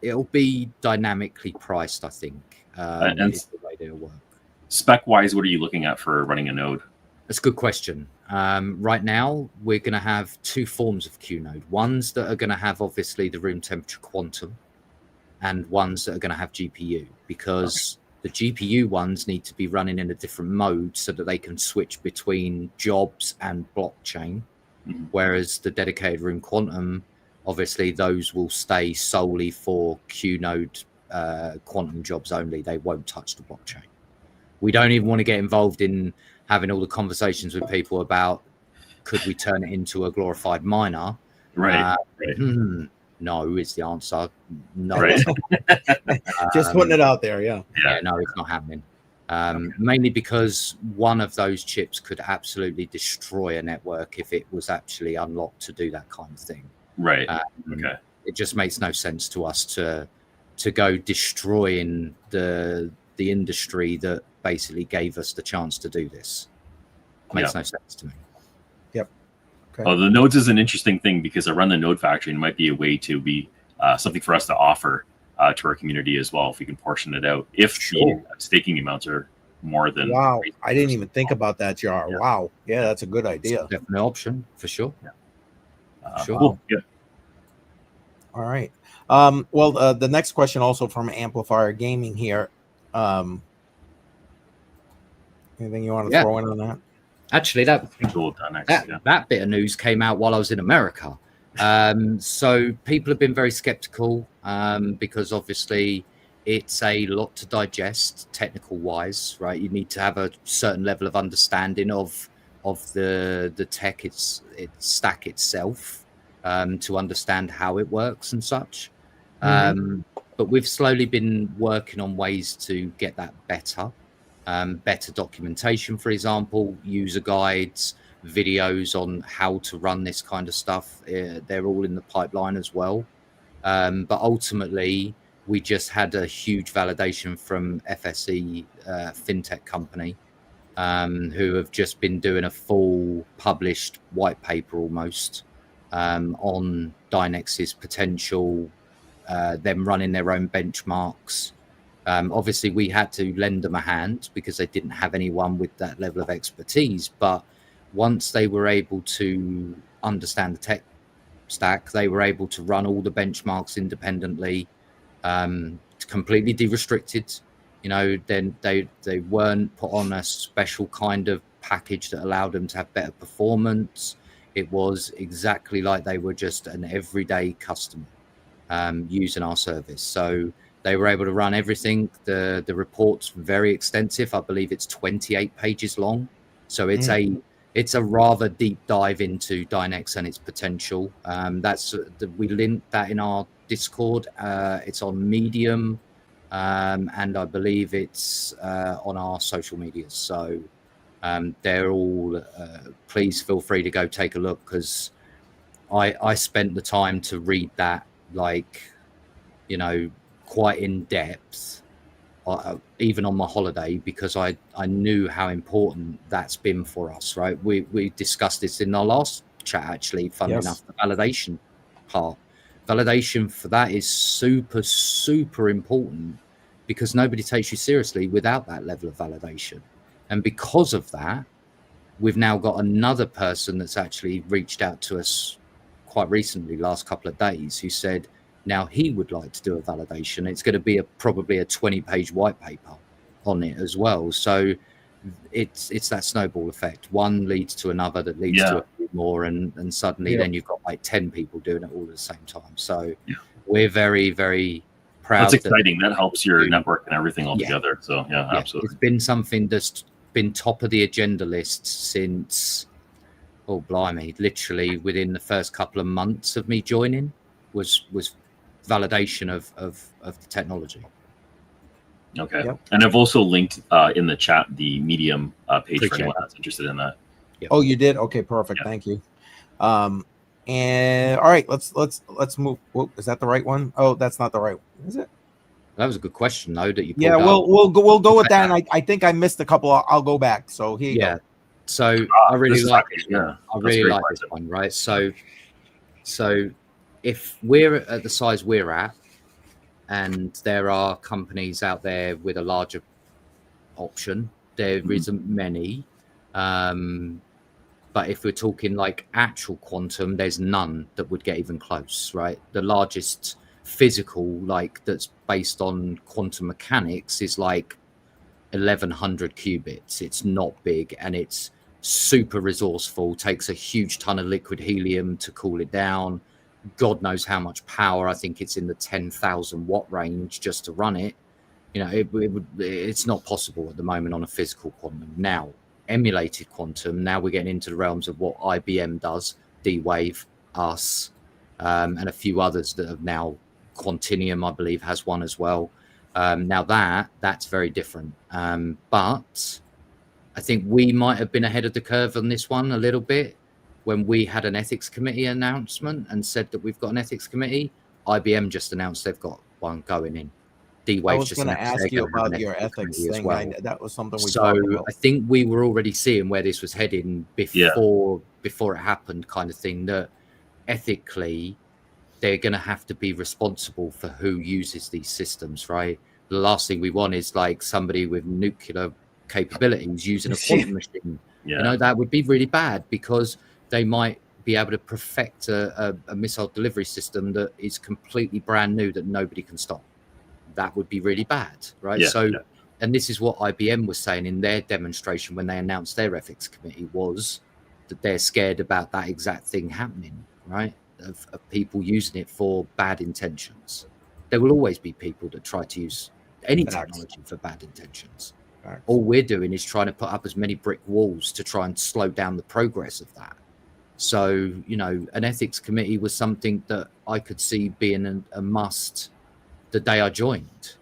it'll be dynamically priced, I think. And is the way it'll work. Spec-wise, what are you looking at for running a node? That's a good question. Right now, we're going to have 2 forms of Q node. Ones that are going to have, obviously, the room temperature quantum, and ones that are going to have GPU, because the GPU ones need to be running in a different mode so that they can switch between jobs and blockchain, whereas the dedicated room quantum, obviously, those will stay solely for Q node quantum jobs only. They won't touch the blockchain. We don't even want to get involved in having all the conversations with people about could we turn it into a glorified miner? Right. No, is the answer. No. Right. Just putting it out there. Yeah. No, it's not happening. Mainly because one of those chips could absolutely destroy a network if it was actually unlocked to do that kind of thing. Right. It just makes no sense to us to go destroying the industry that basically gave us the chance to do this. Makes no sense to me. Okay. Well, the nodes is an interesting thing because I run the node factory and it might be a way to be something for us to offer to our community as well if we can portion it out. If the staking amounts are more than I didn't even think about that, Jar. Wow. Yeah, that's a good idea. Definitely an option for sure. Sure. Cool. Yeah. All right. Well, the next question also from Amplifier Gaming here. Anything you want to throw in on that? Actually, that bit of news came out while I was in America. So people have been very skeptical because obviously it's a lot to digest technical wise, right? You need to have a certain level of understanding of the tech, its stack itself, to understand how it works and such. But we've slowly been working on ways to get that better. Better documentation, for example, user guides, videos on how to run this kind of stuff. They're all in the pipeline as well. But ultimately, we just had a huge validation from FSE fintech company who have just been doing a full published white paper almost on Dynex's potential, them running their own benchmarks, Obviously, we had to lend them a hand because they didn't have anyone with that level of expertise. But once they were able to understand the tech stack, they were able to run all the benchmarks independently, completely de-restricted. Then they weren't put on a special kind of package that allowed them to have better performance. It was exactly like they were just an everyday customer using our service. So they were able to run everything. The report's very extensive. I believe it's 28 pages long. So it's a rather deep dive into Dynex and its potential. We linked that in our Discord. It's on Medium, and I believe it's on our social medias. So they're all. Please feel free to go take a look, because I spent the time to read that, quite in depth, even on my holiday, because I knew how important that's been for us, right? We discussed this in our last chat, actually, funny enough, the validation part. Validation for that is super, super important, because nobody takes you seriously without that level of validation. And because of that, we've now got another person that's actually reached out to us quite recently, last couple of days, who said, now he would like to do a validation. It's going to be probably a 20-page white paper on it as well. So it's that snowball effect. One leads to another that leads to a few more, and suddenly then you've got 10 people doing it all at the same time. So we're very, very proud. That's exciting. That helps your network and everything all together. So absolutely. It's been something that's been top of the agenda list since, oh blimey, literally within the first couple of months of me joining was validation of the technology. Okay. And I've also linked in the chat the Medium page for anyone that's interested in that. Oh, you did? Okay, perfect. Thank you. And all right, let's move. Whoa, is that the right one? Oh, that's not the right one, is it? That was a good question, though, that you pulled we'll go with that. And I think I missed a couple. I'll go back. So here you go. So I really like this one, right? So if we're at the size we're at, and there are companies out there with a larger option, there isn't many. But if we're talking like actual quantum, there's none that would get even close, right? The largest physical, that's based on quantum mechanics, is 1,100 qubits. It's not big, and it's super resourceful, takes a huge ton of liquid helium to cool it down. God knows how much power. I think it's in the 10,000 watt range just to run it. It's not possible at the moment on a physical quantum. Now, emulated quantum, now we're getting into the realms of what IBM does, D-Wave, us, and a few others that have now, Quantinuum, I believe, has one as well. Now that's very different. But I think we might have been ahead of the curve on this one a little bit. When we had an ethics committee announcement and said that we've got an ethics committee, IBM just announced they've got one going in. I was going to ask you about your ethics thing. Well. That was something we talked about. I think we were already seeing where this was heading before it happened, kind of thing, that ethically they're going to have to be responsible for who uses these systems, right? The last thing we want is somebody with nuclear capabilities using a quantum machine. That would be really bad, because they might be able to perfect a missile delivery system that is completely brand new that nobody can stop. That would be really bad, right? And this is what IBM was saying in their demonstration when they announced their ethics committee, was that they're scared about that exact thing happening, right? Of people using it for bad intentions. There will always be people that try to use any technology for bad intentions. All we're doing is trying to put up as many brick walls to try and slow down the progress of that. So, an ethics committee was something that I could see being a must the day I joined,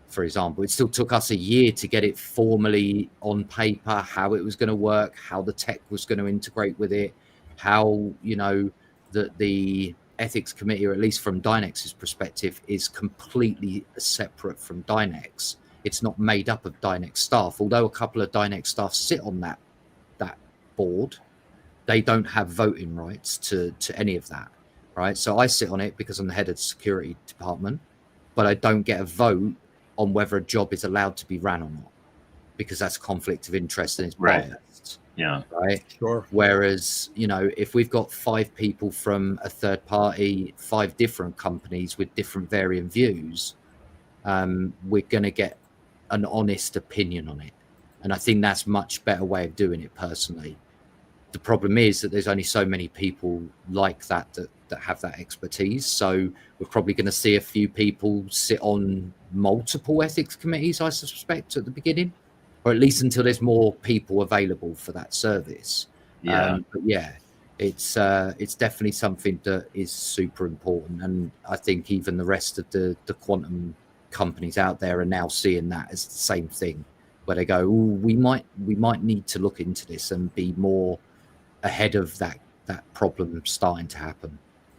for example. It still took us a year to get it formally on paper, how it was going to work, how the tech was going to integrate with it, how, the ethics committee, or at least from Dynex's perspective, is completely separate from Dynex. It's not made up of Dynex staff, although a couple of Dynex staff sit on that board. They don't have voting rights to any of that, right? So I sit on it because I'm the head of the security department, but I don't get a vote on whether a job is allowed to be ran or not, because that's conflict of interest and it's Right. biased. Yeah. Right. Sure. Whereas, you know, if we've got 5 people from a third party, 5 different companies with different varying views, we're going to get an honest opinion on it. And I think that's a much better way of doing it personally. The problem is that there's only so many people like that have that expertise. So we're probably going to see a few people sit on multiple ethics committees, I suspect, at the beginning, or at least until there's more people available for that service. Yeah. But yeah, it's definitely something that is super important. And I think even the rest of the quantum companies out there are now seeing that as the same thing, where they go, we might need to look into this and be more ahead of that problem starting to happen.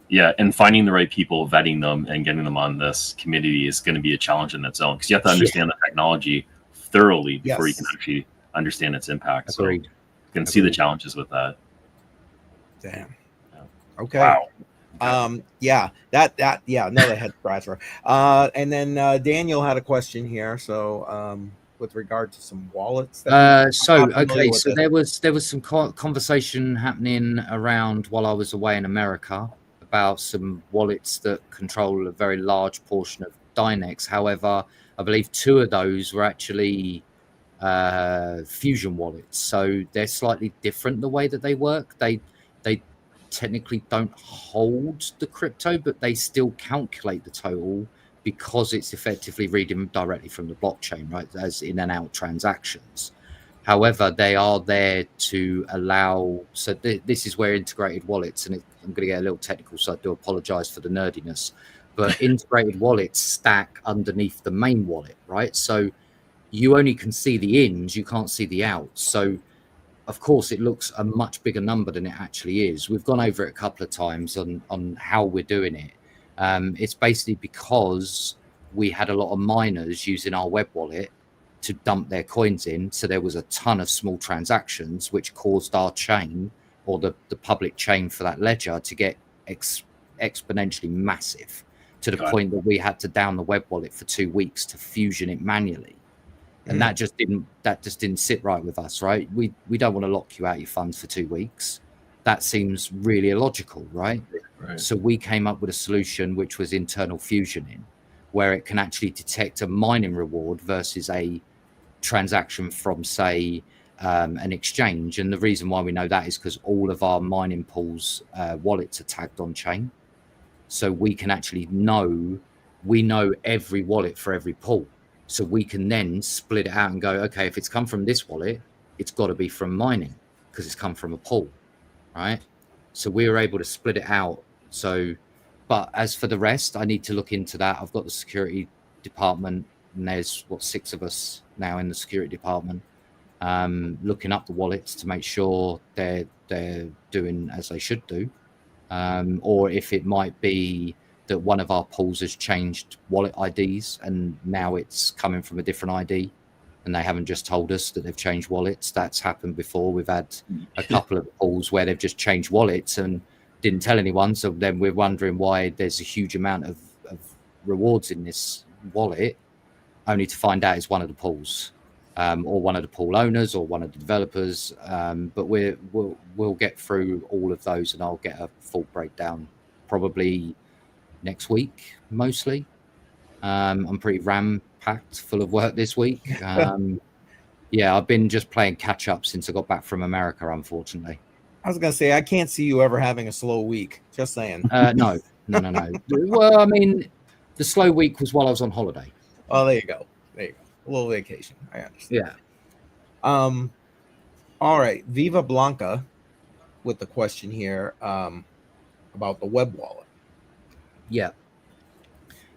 Yeah, and finding the right people, vetting them, and getting them on this committee is going to be a challenge in its own, because you have to understand the technology thoroughly before you can actually understand its impact. Agreed. So you can see the challenges with that. Damn. Yeah. Okay. Wow. Yeah, another head scratcher. And then Daniel had a question here. So with regard to some wallets. So there was some conversation happening around while I was away in America about some wallets that control a very large portion of Dynex. However, I believe 2 of those were actually fusion wallets, so they're slightly different the way that they work. They technically don't hold the crypto, but they still calculate the total, because it's effectively reading directly from the blockchain, right, as in and out transactions. However, they are there to allow, so this is where integrated wallets, and I'm going to get a little technical, so I do apologize for the nerdiness, but integrated wallets stack underneath the main wallet, right? So you only can see the ins, you can't see the outs. So of course it looks a much bigger number than it actually is. We've gone over it a couple of times on how we're doing it. It's basically because we had a lot of miners using our web wallet to dump their coins in. So there was a ton of small transactions, which caused our chain, or the public chain for that ledger, to get exponentially massive, to the point that we had to down the web wallet for 2 weeks to fusion it manually. And that just didn't sit right with us, right? We don't want to lock you out your funds for 2 weeks. That seems really illogical, right? So we came up with a solution which was internal fusioning, where it can actually detect a mining reward versus a transaction from, say, an exchange. And the reason why we know that is because all of our mining pools wallets are tagged on chain. So we can actually know every wallet for every pool. So we can then split it out and go, okay, if it's come from this wallet, it's got to be from mining because it's come from a pool, right? So we were able to split it out. So, but as for the rest, I need to look into that. I've got the security department, and there's 6 of us now in the security department, looking up the wallets to make sure they're doing as they should do, or if it might be that one of our pools has changed wallet IDs and now it's coming from a different ID, and they haven't just told us that they've changed wallets. That's happened before. We've had a couple of pools where they've just changed wallets and didn't tell anyone. So then we're wondering why there's a huge amount of rewards in this wallet, only to find out it's one of the pools, or one of the pool owners, or one of the developers. But we'll get through all of those, and I'll get a full breakdown probably next week, mostly. I'm pretty ram-packed full of work this week. Yeah, I've been just playing catch-up since I got back from America, unfortunately. I was going to say, I can't see you ever having a slow week. Just saying. No. Well, I mean, the slow week was while I was on holiday. Oh, there you go. A little vacation. I understand. Yeah. All right. Viva Blanca with the question here about the web wallet.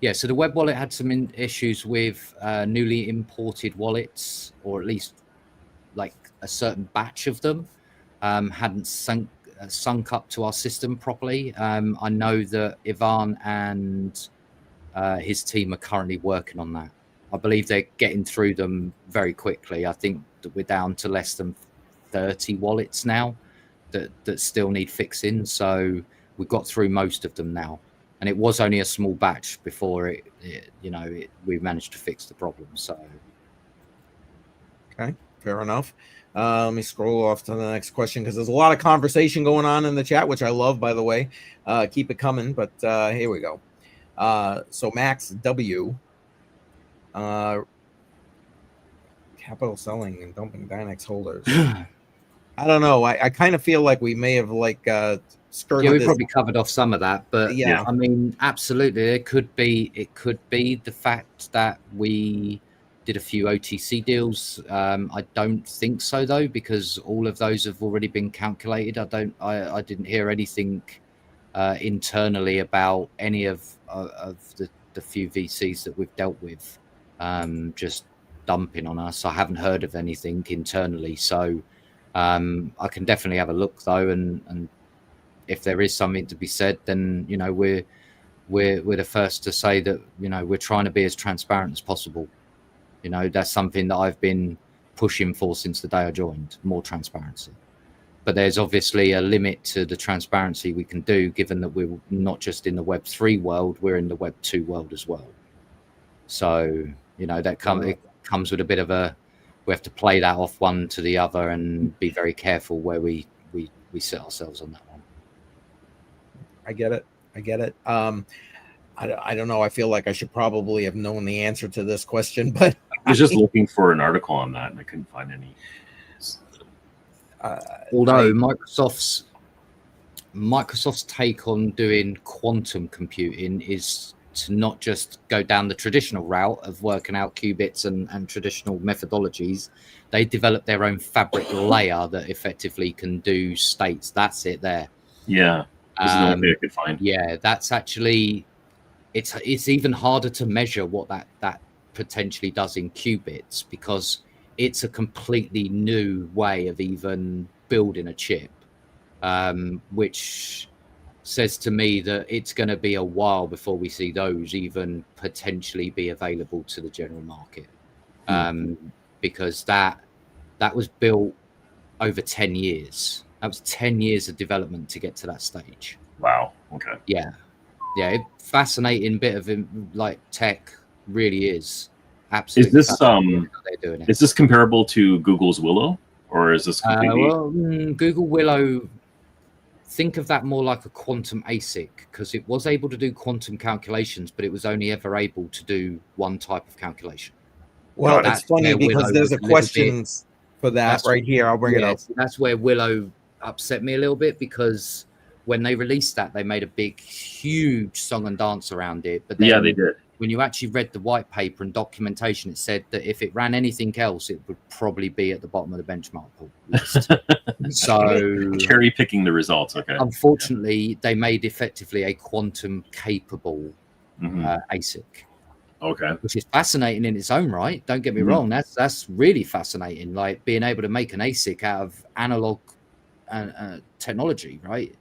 Yeah, so the web wallet had some issues with newly imported wallets, or at least like a certain batch of them hadn't sunk up to our system properly. I know that Ivan and his team are currently working on that. I believe they're getting through them very quickly. I think that we're down to less than 30 wallets now that still need fixing. So we've got through most of them now. and it was only a small batch before we managed to fix the problem. So, okay, fair enough. Let me scroll off to the next question because there's a lot of conversation going on in the chat, which I love, by the way. Keep it coming, but here we go. So Max W, capital selling and dumping Dynex holders. I don't know. I kind of feel like we may have skirted. Yeah, we this. probably covered off some of that, but yeah, I mean, absolutely, it could be the fact that we did a few OTC deals. I don't think so though, because all of those have already been calculated. I didn't hear anything internally about any of the few VCs that we've dealt with just dumping on us. I haven't heard of anything internally, so I can definitely have a look though, and if there is something to be said, then we're the first to say that we're trying to be as transparent as possible. That's something that I've been pushing for since the day I joined, more transparency. But there's obviously a limit to the transparency we can do, given that we're not just in the Web3 world, we're in the Web2 world as well. So, that comes with a bit of we have to play that off one to the other and be very careful where we set ourselves on that one. I get it. I don't know. I feel like I should probably have known the answer to this question, but I was just looking for an article on that and I couldn't find any. Although Microsoft's take on doing quantum computing is to not just go down the traditional route of working out qubits and traditional methodologies. They develop their own fabric layer that effectively can do states. That's it there. Yeah. This is the only thing I could find. Yeah, that's actually, it's even harder to measure what that potentially does in qubits, because it's a completely new way of even building a chip, which says to me that it's going to be a while before we see those even potentially be available to the general market, because that was built over 10 years. That was 10 years of development to get to that stage. Wow. Okay. Yeah. Fascinating bit of tech, really is. Absolutely. Is this comparable to Google's Willow, or is this completely... Google Willow, think of that more like a quantum ASIC, because it was able to do quantum calculations, but it was only ever able to do one type of calculation. Well, it's funny because there's a question for that right here. I'll bring it up. That's where Willow upset me a little bit, because when they released that, they made a big, huge song and dance around it. But then, they did. When you actually read the white paper and documentation, it said that if it ran anything else, it would probably be at the bottom of the benchmark list. So cherry picking the results. Okay. Unfortunately, they made effectively a quantum capable ASIC. Okay. Which is fascinating in its own right. Don't get me wrong. That's really fascinating. Like being able to make an ASIC out of analog technology, right?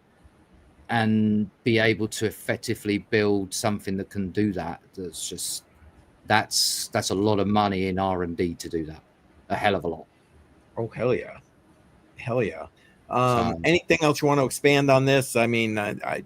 And be able to effectively build something that can do that. That's a lot of money in R&D to do that. A hell of a lot. Oh, hell yeah. Anything else you want to expand on this? I mean, I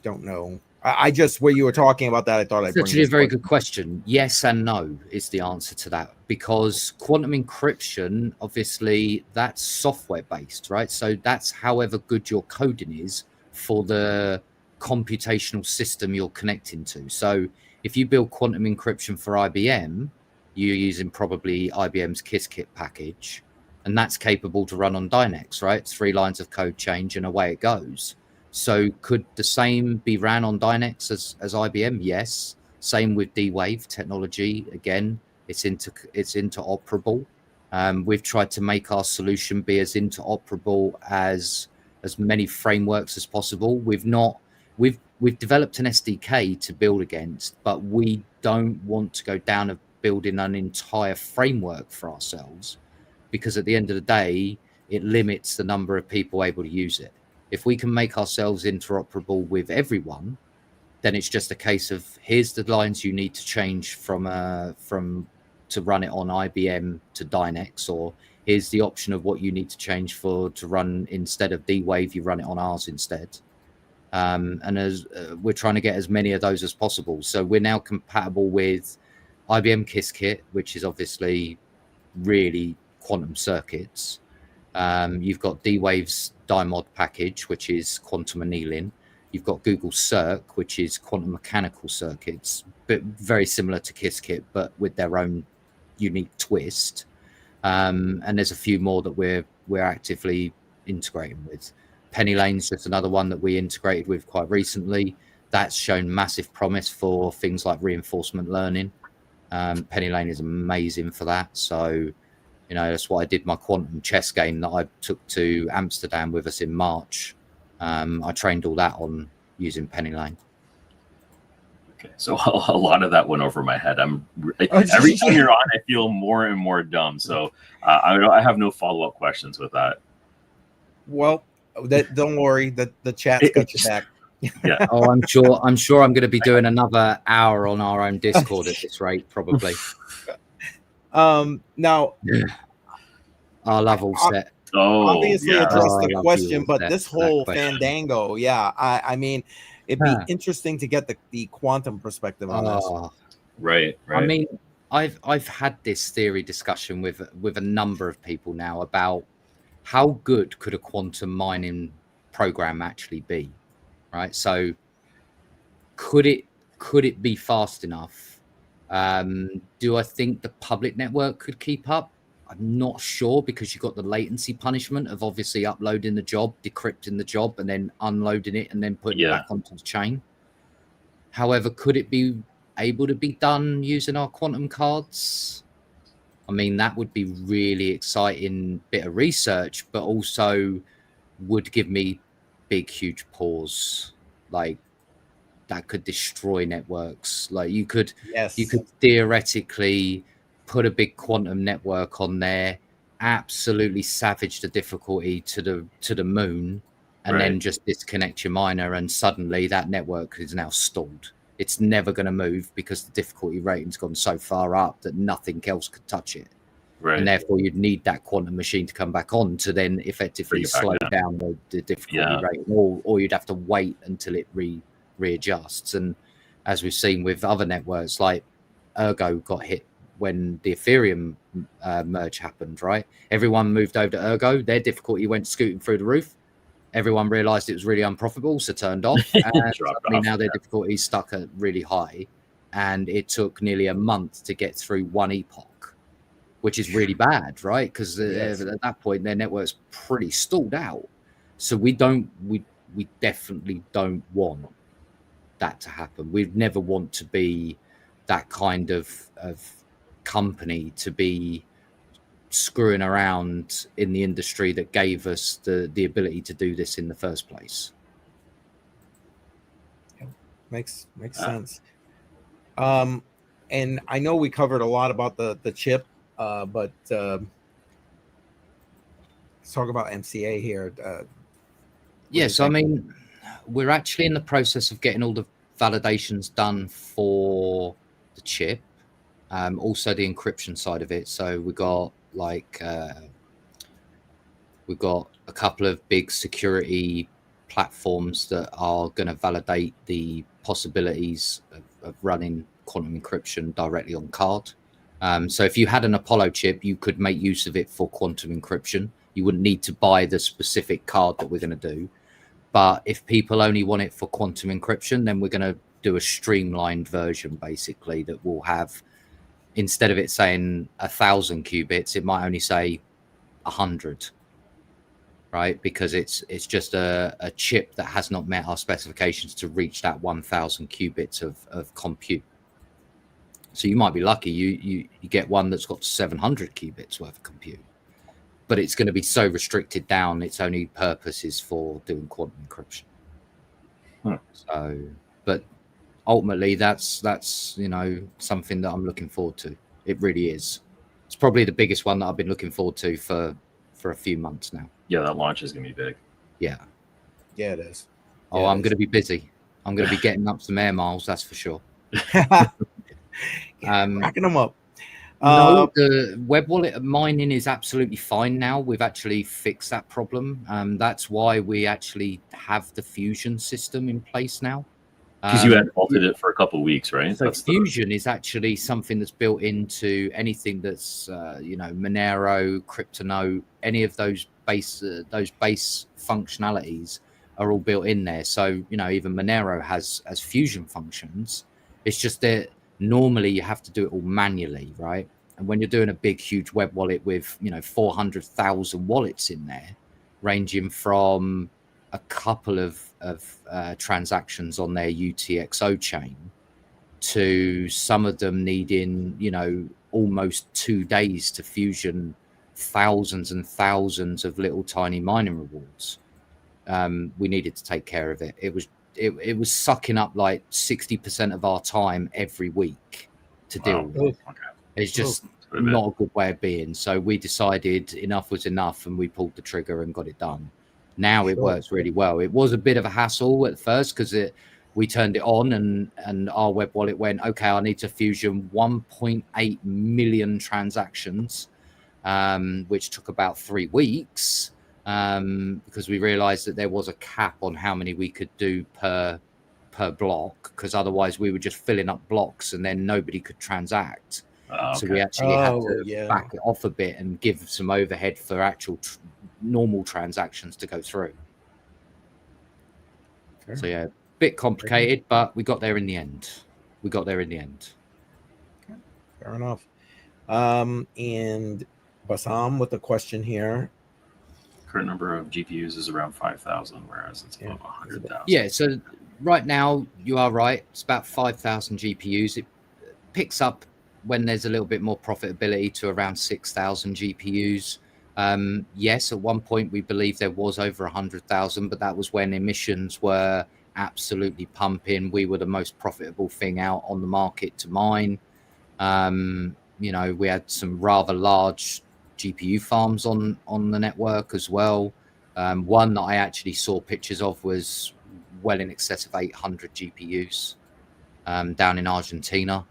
don't know. I just, where you were talking about that, I thought I'd bring actually a very good question. Yes and no is the answer to that, because quantum encryption, obviously, that's software based, right? So that's however good your coding is for the computational system you're connecting to. So if you build quantum encryption for IBM, you're using probably IBM's Qiskit package, and that's capable to run on Dynex, right? 3 lines of code change and away it goes. So could the same be ran on Dynex as IBM? Yes. Same with D-Wave technology. Again, it's interoperable. We've tried to make our solution be as interoperable as many frameworks as possible. We've developed an SDK to build against, but we don't want to go down of building an entire framework for ourselves, because at the end of the day, it limits the number of people able to use it. If we can make ourselves interoperable with everyone, then it's just a case of here's the lines you need to change from to run it on IBM to Dynex, or here's the option of what you need to change to run instead of D-Wave, you run it on ours instead. And as we're trying to get as many of those as possible. So we're now compatible with IBM Qiskit, which is obviously really quantum circuits. You've got D-Wave's DiMod package, which is quantum annealing. You've got Google Circ, which is quantum mechanical circuits, but very similar to Qiskit, but with their own unique twist. And there's a few more that we're actively integrating with. Penny Lane's just another one that we integrated with quite recently. That's shown massive promise for things like reinforcement learning. Penny Lane is amazing for that. So, that's why I did my quantum chess game that I took to Amsterdam with us in March. I trained all that on using Penny Lane. Okay, so a lot of that went over my head. Every time you're on, I feel more and more dumb. So I have no follow-up questions with that. Well, don't worry, the chat's got your back. Yeah. Oh, I'm sure I'm going to be doing another hour on our own Discord at this rate, probably. Now, I love all set. Oh, obviously yeah. address the love question, you, but that- this that whole question. fandango, I mean, it'd be interesting to get the quantum perspective on this. Right. I mean, I've had this theory discussion with a number of people now about how good could a quantum mining program actually be, right? So could it be fast enough? Do I think the public network could keep up? I'm not sure, because you've got the latency punishment of obviously uploading the job, decrypting the job, and then unloading it and then putting it back onto the chain. However, could it be able to be done using our quantum cards? I mean, that would be really exciting bit of research, but also would give me big, huge pause. Like, that could destroy networks. Like, you could theoretically put a big quantum network on there, absolutely savage the difficulty to the moon, and then just disconnect your miner, and suddenly that network is now stalled. It's never going to move because the difficulty rating's gone so far up that nothing else could touch it. Right. And therefore you'd need that quantum machine to come back on to then effectively slow down the difficulty rating, or you'd have to wait until it readjusts. And as we've seen with other networks, like Ergo got hit when the Ethereum merge happened, right? Everyone moved over to Ergo. Their difficulty went scooting through the roof. Everyone realized it was really unprofitable, so turned off. And now their difficulty is stuck at really high. And it took nearly a month to get through one epoch, which is really bad, right? Because at that point, their network's pretty stalled out. So we definitely don't want that to happen. We'd never want to be that kind of company to be screwing around in the industry that gave us the ability to do this in the first place. Makes sense. And I know we covered a lot about the chip, but let's talk about MCA here. Yes, I mean, we're actually in the process of getting all the validations done for the chip, also the encryption side of it. So we got we've got a couple of big security platforms that are going to validate the possibilities of running quantum encryption directly on card. So if you had an Apollo chip, you could make use of it for quantum encryption. You wouldn't need to buy the specific card that we're going to do. But if people only want it for quantum encryption, then we're going to do a streamlined version, basically, that will have, instead of it saying 1,000 qubits, it might only say 100, right? Because it's just a chip that has not met our specifications to reach that 1,000 qubits of compute. So you might be lucky, you get one that's got 700 qubits worth of compute, but it's going to be so restricted down. Its only purpose is for doing quantum encryption. So, but ultimately, that's something that I'm looking forward to. It really is. It's probably the biggest one that I've been looking forward to for a few months now. Yeah, that launch is gonna be big. Yeah, it is. Oh, I'm going to be busy. I'm going to be getting up some air miles, that's for sure. Racking them up. No, the web wallet mining is absolutely fine now. We've actually fixed that problem. That's why we actually have the Fusion system in place now. Because you had altered it for a couple of weeks, right? So Fusion is actually something that's built into anything that's, Monero, CryptoNote, any of those base functionalities are all built in there. So, even Monero has Fusion functions. It's just that normally you have to do it all manually, right? And when you're doing a big, huge web wallet with, 400,000 wallets in there, ranging from a couple of transactions on their UTXO chain to some of them needing, almost 2 days to fusion thousands and thousands of little tiny mining rewards. We needed to take care of it. It was sucking up like 60% of our time every week to deal with. Okay. It's just not a good way of being. So we decided enough was enough, and we pulled the trigger and got it done. Now it works really well. It was a bit of a hassle at first because we turned it on and our web wallet went, okay, I need to fusion 1.8 million transactions, which took about 3 weeks. Because we realized that there was a cap on how many we could do per block, because otherwise we were just filling up blocks and then nobody could transact. Okay. So we actually had to back it off a bit and give some overhead for actual normal transactions to go through. Fair. So a bit complicated, but we got there in the end. Okay. Fair enough. And Bassam with a question here. Current number of GPUs is around 5,000, whereas it's above 100,000. Yeah, so right now you are right. It's about 5,000 GPUs. It picks up when there's a little bit more profitability to around 6,000 GPUs. Yes, at one point we believe there was over 100,000, but that was when emissions were absolutely pumping. We were the most profitable thing out on the market to mine. We had some rather large GPU farms on the network as well. One that I actually saw pictures of was well in excess of 800 GPUs down in Argentina.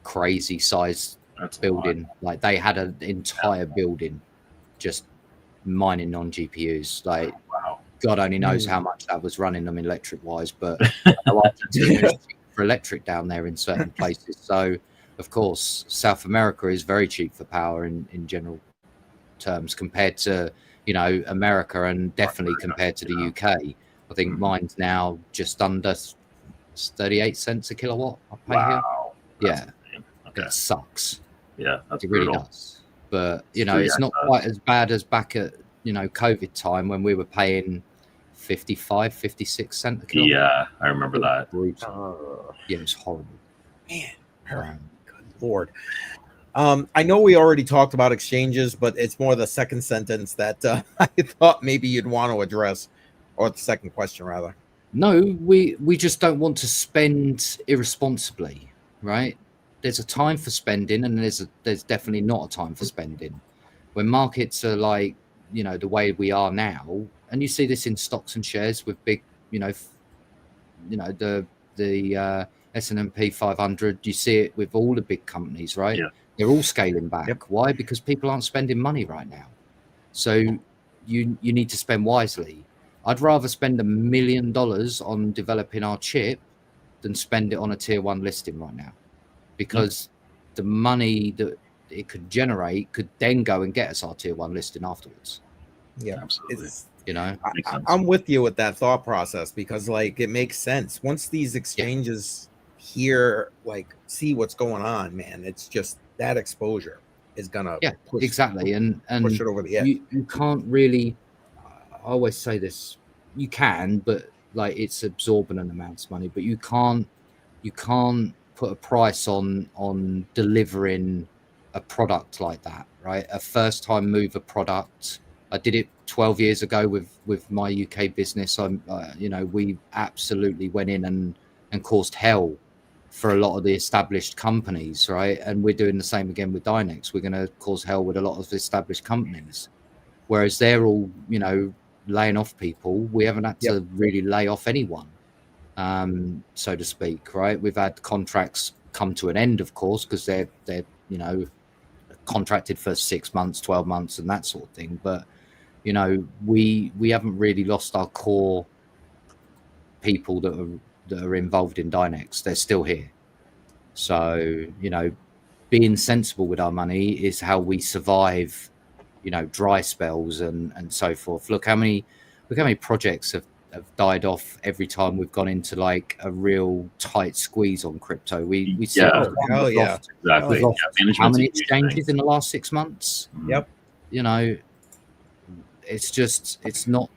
Crazy size building. Like they had an entire building just mining on GPUs. Like, wow. God only knows how much that was running them electric wise, but Argentina is cheap for electric down there in certain places. So of course, South America is very cheap for power in general terms compared to America, and definitely compared to the UK. I think mine's now just under 38 cents a kilowatt I pay here. Yeah, okay. It sucks. Yeah, that's it really does. But it's not quite as bad as back at COVID time when we were paying 56 cents a kilowatt. Yeah, I remember that. Yeah, it was horrible. Man, good Lord. I know we already talked about exchanges, but it's more the second sentence that I thought maybe you'd want to address, or the second question rather. No, we just don't want to spend irresponsibly, right? There's a time for spending, and there's definitely not a time for spending. When markets are like the way we are now, and you see this in stocks and shares with big, the S&P 500. You see it with all the big companies, right? Yeah. They're all scaling back. Yep. Why? Because people aren't spending money right now. So you need to spend wisely. I'd rather spend $1 million on developing our chip than spend it on a tier 1 listing right now, because the money that it could generate could then go and get us our tier 1 listing afterwards. Yeah, absolutely. I'm with you with that thought process, because it makes sense once these exchanges see what's going on, man. It's just that exposure is gonna push, exactly, and push it over the edge. You can't really. I always say this: you can, but it's absorbent amounts of money. But you can't put a price on delivering a product like that, right? A first time mover product. I did it 12 years ago with my UK business. We absolutely went in and caused hell for a lot of the established companies, right? And we're doing the same again with Dynex. We're going to cause hell with a lot of the established companies, whereas they're all, laying off people. We haven't had to really lay off anyone, so to speak, right? We've had contracts come to an end, of course, because they're contracted for 6 months, 12 months, and that sort of thing. But you know, we haven't really lost our core people that are involved in Dynex. They're still here. So you know, being sensible with our money is how we survive, you know, dry spells and so forth. Look how many projects have died off every time we've gone into like a real tight squeeze on crypto. We see Exactly. How many exchanges in the last 6 months? Yep. You know, it's not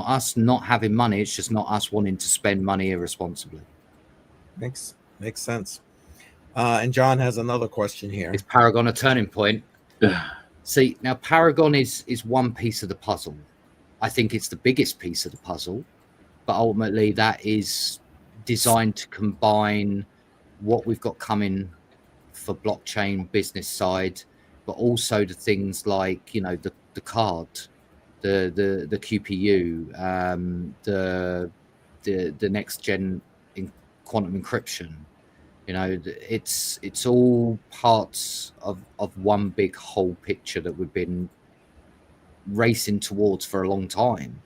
us not having money. It's just not us wanting to spend money irresponsibly. Makes sense. And John has another question here. Is Paragon a turning point? See, now Paragon is one piece of the puzzle. I think it's the biggest piece of the puzzle, but ultimately that is designed to combine what we've got coming for blockchain business side, but also the things like, you know, the card, the QPU, the next gen in quantum encryption. You know, it's all parts of one big whole picture that we've been racing towards for a long time.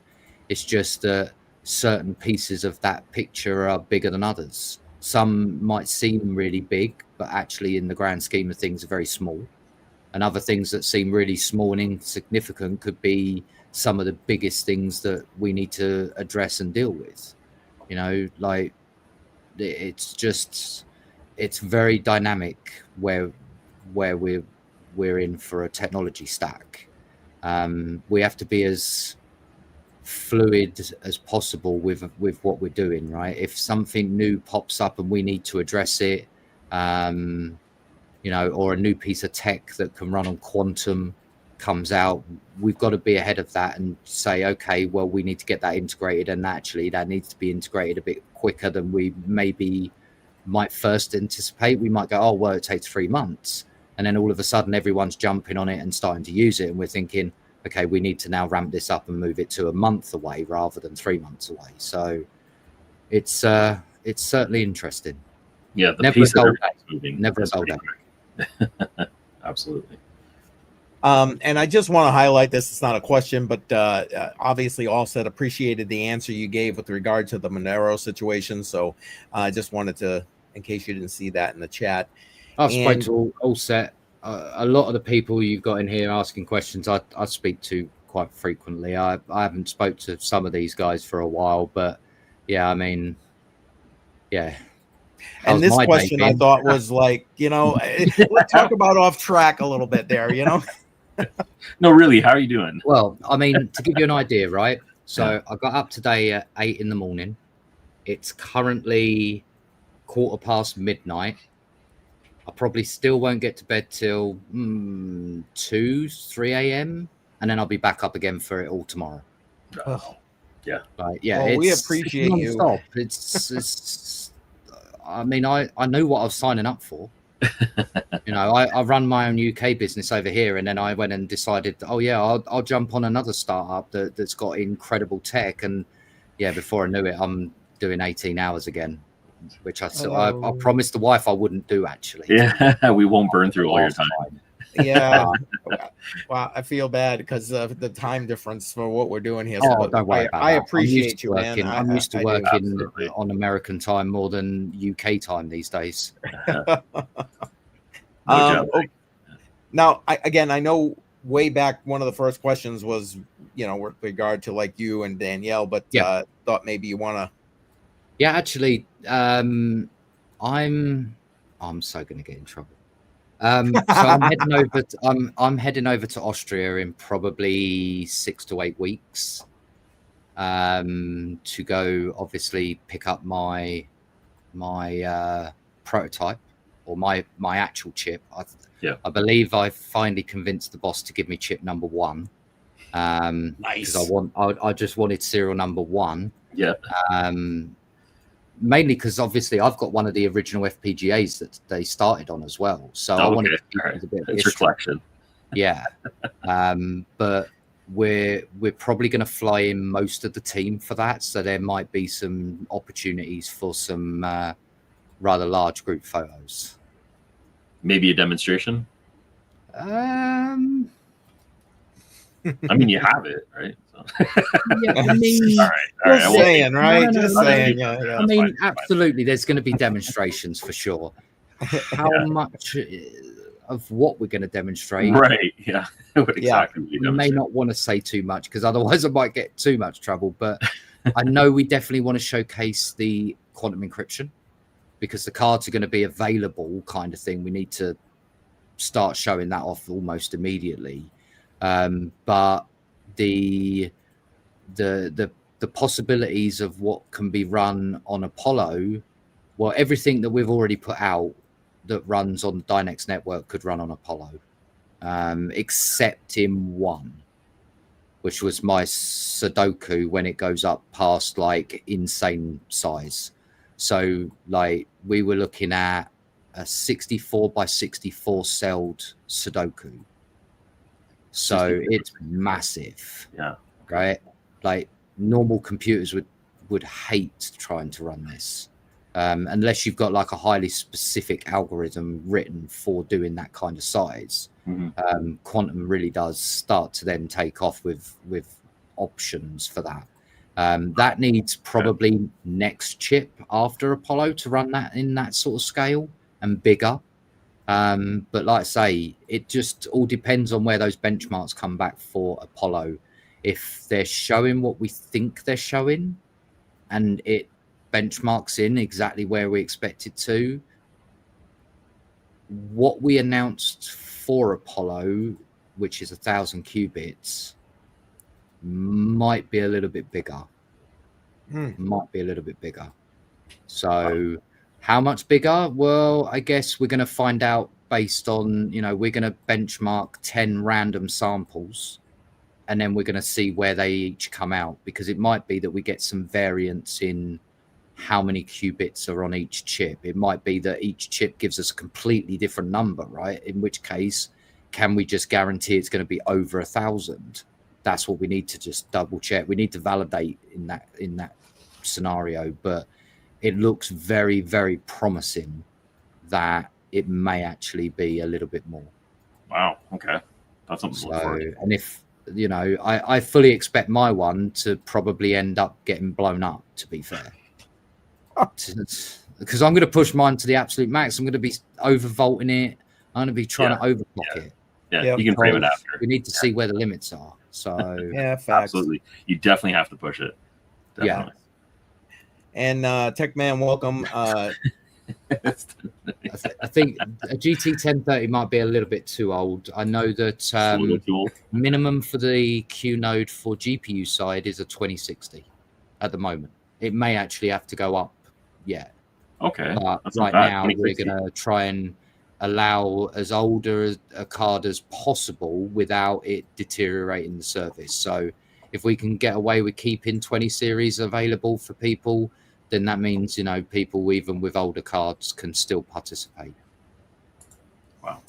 It's just that certain pieces of that picture are bigger than others. Some might seem really big, but actually in the grand scheme of things are very small. And other things that seem really small and insignificant could be some of the biggest things that we need to address and deal with. You know, like it's very dynamic where we're in for a technology stack. We have to be as fluid as possible with what we're doing, right? If something new pops up and we need to address it, you know, or a new piece of tech that can run on quantum comes out, we've got to be ahead of that and say, okay, well, we need to get that integrated, and actually that needs to be integrated a bit quicker than we maybe might first anticipate. We might go, oh, well, it takes 3 months. And then all of a sudden everyone's jumping on it and starting to use it. And we're thinking, okay, we need to now ramp this up and move it to a month away rather than 3 months away. So it's certainly interesting. Yeah, the never piece a dull that is moving. Never a dull day. Absolutely. And I just want to highlight this. It's not a question, but obviously Offset appreciated the answer you gave with regard to the Monero situation. So I just wanted to, in case you didn't see that in the chat. I've spoken to Offset. A lot of the people you've got in here asking questions, I speak to quite frequently. I haven't spoke to some of these guys for a while, but yeah, I mean, yeah. And this question I thought was like, you know, let's talk about off track a little bit there, you know? No, really, how are you doing? Well, I mean, to give you an idea, right? So I got up today at 8 in the morning. It's currently 1:15 midnight. I probably still won't get to bed till 2, 3 a.m. and then I'll be back up again for it all tomorrow. Oh. Yeah. Like, yeah. Well, we appreciate you. It's I mean, I knew what I was signing up for. You know, I run my own UK business over here, and then I went and decided, oh yeah, I'll jump on another startup that's got incredible tech, and yeah, before I knew it, I'm doing 18 hours again, which I promised the wife I wouldn't do, actually. Yeah, we won't burn through all your time. Yeah. Well, I feel bad because of the time difference for what we're doing here. Oh, don't worry about that. I appreciate you, man. I'm used to working on American time more than UK time these days. Now, I know way back one of the first questions was, you know, with regard to like you and Danielle, but thought maybe you want to. Yeah, actually, I'm so going to get in trouble. So I'm heading over to Austria in probably 6 to 8 weeks to go obviously pick up my prototype or my actual chip. I believe I finally convinced the boss to give me chip number 1. Nice. Because I just wanted serial number 1. Yeah. Mainly because obviously I've got one of the original FPGAs that they started on as well, so I wanted to keep it a bit of history. Collection. Yeah, but we're probably going to fly in most of the team for that, so there might be some opportunities for some rather large group photos. Maybe a demonstration. I mean, you have it, right? So. Yeah, I mean, all right. Just saying, right? No, Just no, saying. no. Yeah. I mean, absolutely, there's going to be demonstrations for sure. How much of what we're going to demonstrate? Right. Yeah. What exactly We may not want to say too much because otherwise I might get too much trouble. But I know we definitely want to showcase the quantum encryption because the cards are going to be available, kind of thing. We need to start showing that off almost immediately. But the possibilities of what can be run on Apollo, well, everything that we've already put out that runs on the Dynex network could run on Apollo, except in one, which was my Sudoku when it goes up past like insane size. So like we were looking at a 64 by 64 celled Sudoku. So it's massive. Yeah. Right. Like normal computers would hate trying to run this. Unless you've got like a highly specific algorithm written for doing that kind of size. Mm-hmm. Quantum really does start to then take off with options for that. That needs probably next chip after Apollo to run that in that sort of scale and bigger. But like I say, it just all depends on where those benchmarks come back for Apollo. If they're showing what we think they're showing and it benchmarks in exactly where we expect it to, what we announced for Apollo, which is 1,000 qubits, might be a little bit bigger. So how much bigger? Well, I guess we're going to find out based on, we're going to benchmark 10 random samples and then we're going to see where they each come out, because it might be that we get some variance in how many qubits are on each chip. It might be that each chip gives us a completely different number, right? In which case, can we just guarantee it's going to be over 1,000? That's what we need to just double check. We need to validate in that scenario, but it looks very, very promising that it may actually be a little bit more. Wow. Okay. That's something to look forward to. And if, I fully expect my one to probably end up getting blown up, to be fair. Because I'm going to push mine to the absolute max. I'm going to be overvolting it. I'm going to be trying to overclock it. Yeah, you can frame it after. We need to see where the limits are. So yeah, facts. Absolutely. You definitely have to push it. Definitely. Yeah. And TechMan, welcome. I think a GT 1030 might be a little bit too old. I know that minimum for the Q node for GPU side is a 2060 at the moment. It may actually have to go up yet. Okay. But right now, we're going to try and allow as older a card as possible without it deteriorating the service. So if we can get away with keeping 20 series available for people, then that means, people even with older cards can still participate. Wow.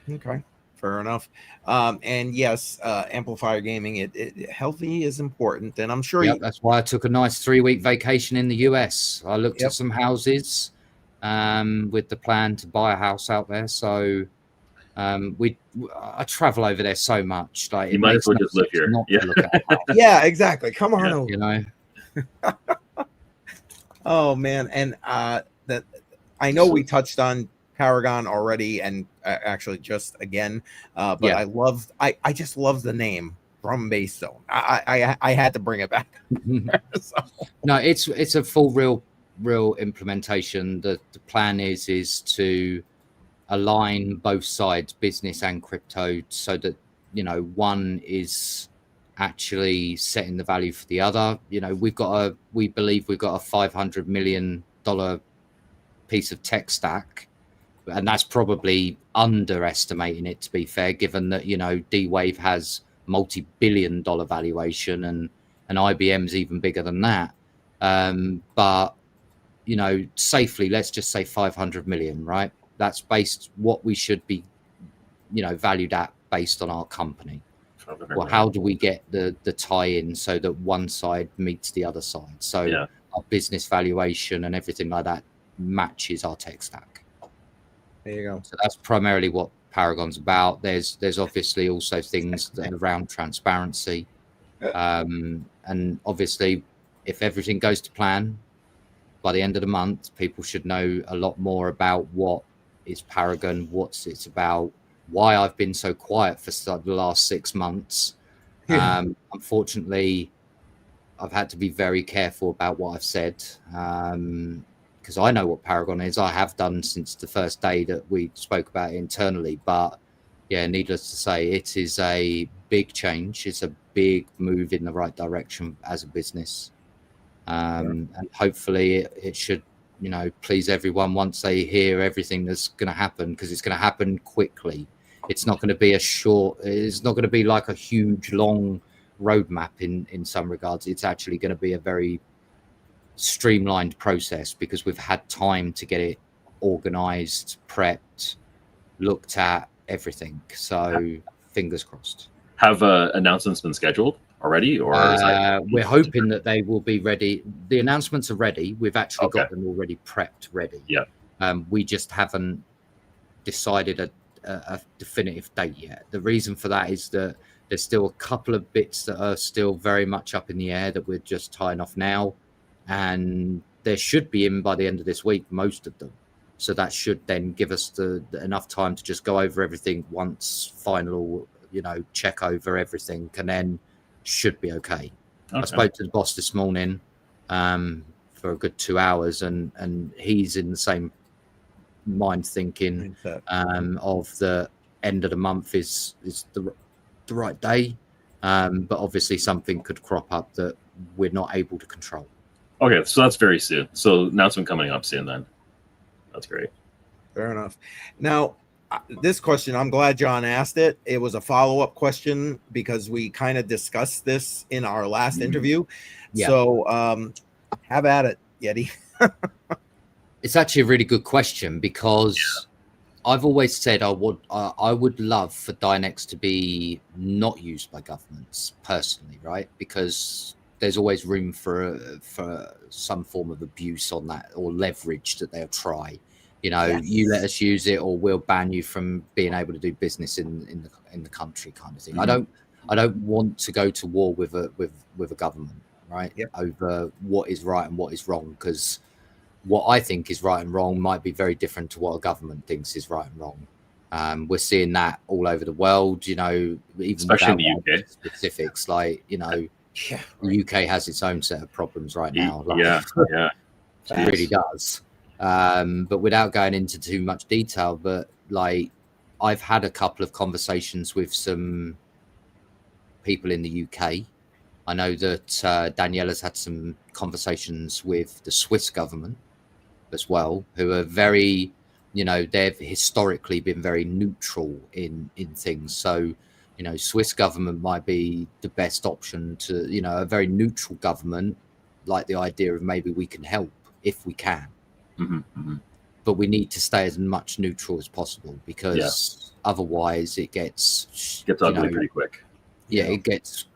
Okay. Fair enough. And yes, amplifier gaming, it healthy is important. And I'm sure that's why I took a nice 3-week vacation in the US. I looked at some houses with the plan to buy a house out there. So I travel over there so much. Like, you might as well just live here. Yeah, exactly. Come on over. Oh man. And that I know we touched on Paragon already, and actually just again, but I just love the name from Basezone. I had to bring it back. So. No, it's a full real implementation. The plan is to align both sides, business and crypto, so that one is actually setting the value for the other. We believe we've got a $500 million piece of tech stack, and that's probably underestimating it, to be fair, given that D-Wave has multi-billion-dollar valuation and IBM's even bigger than that. But safely, let's just say 500 million, right? That's based what we should be valued at based on our company. Well, how do we get the tie-in so that one side meets the other side? So our business valuation and everything like that matches our tech stack. There you go. So that's primarily what Paragon's about. There's obviously also things that are around transparency, and obviously, if everything goes to plan, by the end of the month, people should know a lot more about what is Paragon, what's it's about, why I've been so quiet for the last 6 months. Unfortunately, I've had to be very careful about what I've said, because I know what Paragon is. I have done since the first day that we spoke about it internally. But yeah, needless to say, it is a big change. It's a big move in the right direction as a business. And hopefully it should, please everyone once they hear everything that's going to happen, because it's going to happen quickly. It's not going to be it's not going to be like a huge, long roadmap in some regards. It's actually going to be a very streamlined process, because we've had time to get it organized, prepped, looked at, everything. So fingers crossed. Have announcements been scheduled already, or we're hoping that they will be ready? The announcements are ready. We've actually got them already prepped, ready. We just haven't decided a definitive date yet. The reason for that is that there's still a couple of bits that are still very much up in the air that we're just tying off now, and there should be in by the end of this week, most of them. So that should then give us enough time to just go over everything once, final, check over everything, and then should be okay. I spoke to the boss this morning for a good 2 hours, and he's in the same mind thinking of the end of the month is the right day, but obviously something could crop up that we're not able to control. Okay, so that's very soon. So announcement coming up soon then. That's great. Fair enough. Now, this question, I'm glad John asked it. It was a follow-up question because we kind of discussed this in our last interview. So have at it, Yeti. It's actually a really good question, because I've always said I would love for Dynex to be not used by governments personally, right? Because there's always room for some form of abuse on that, or leverage that they'll try. You let us use it, or we'll ban you from being able to do business in the country, kind of thing. I don't want to go to war with a government, right? Over what is right and what is wrong, because what I think is right and wrong might be very different to what a government thinks is right and wrong. We're seeing that all over the world, even especially in the UK. Specifics, like the UK has its own set of problems right now. It really does. But without going into too much detail, but like I've had a couple of conversations with some people in the UK. I know that Daniella's had some conversations with the Swiss government as well, who are very, they've historically been very neutral in things. So, Swiss government might be the best option to, a very neutral government, like the idea of maybe we can help if we can. But we need to stay as much neutral as possible, because otherwise it gets ugly pretty quick. It gets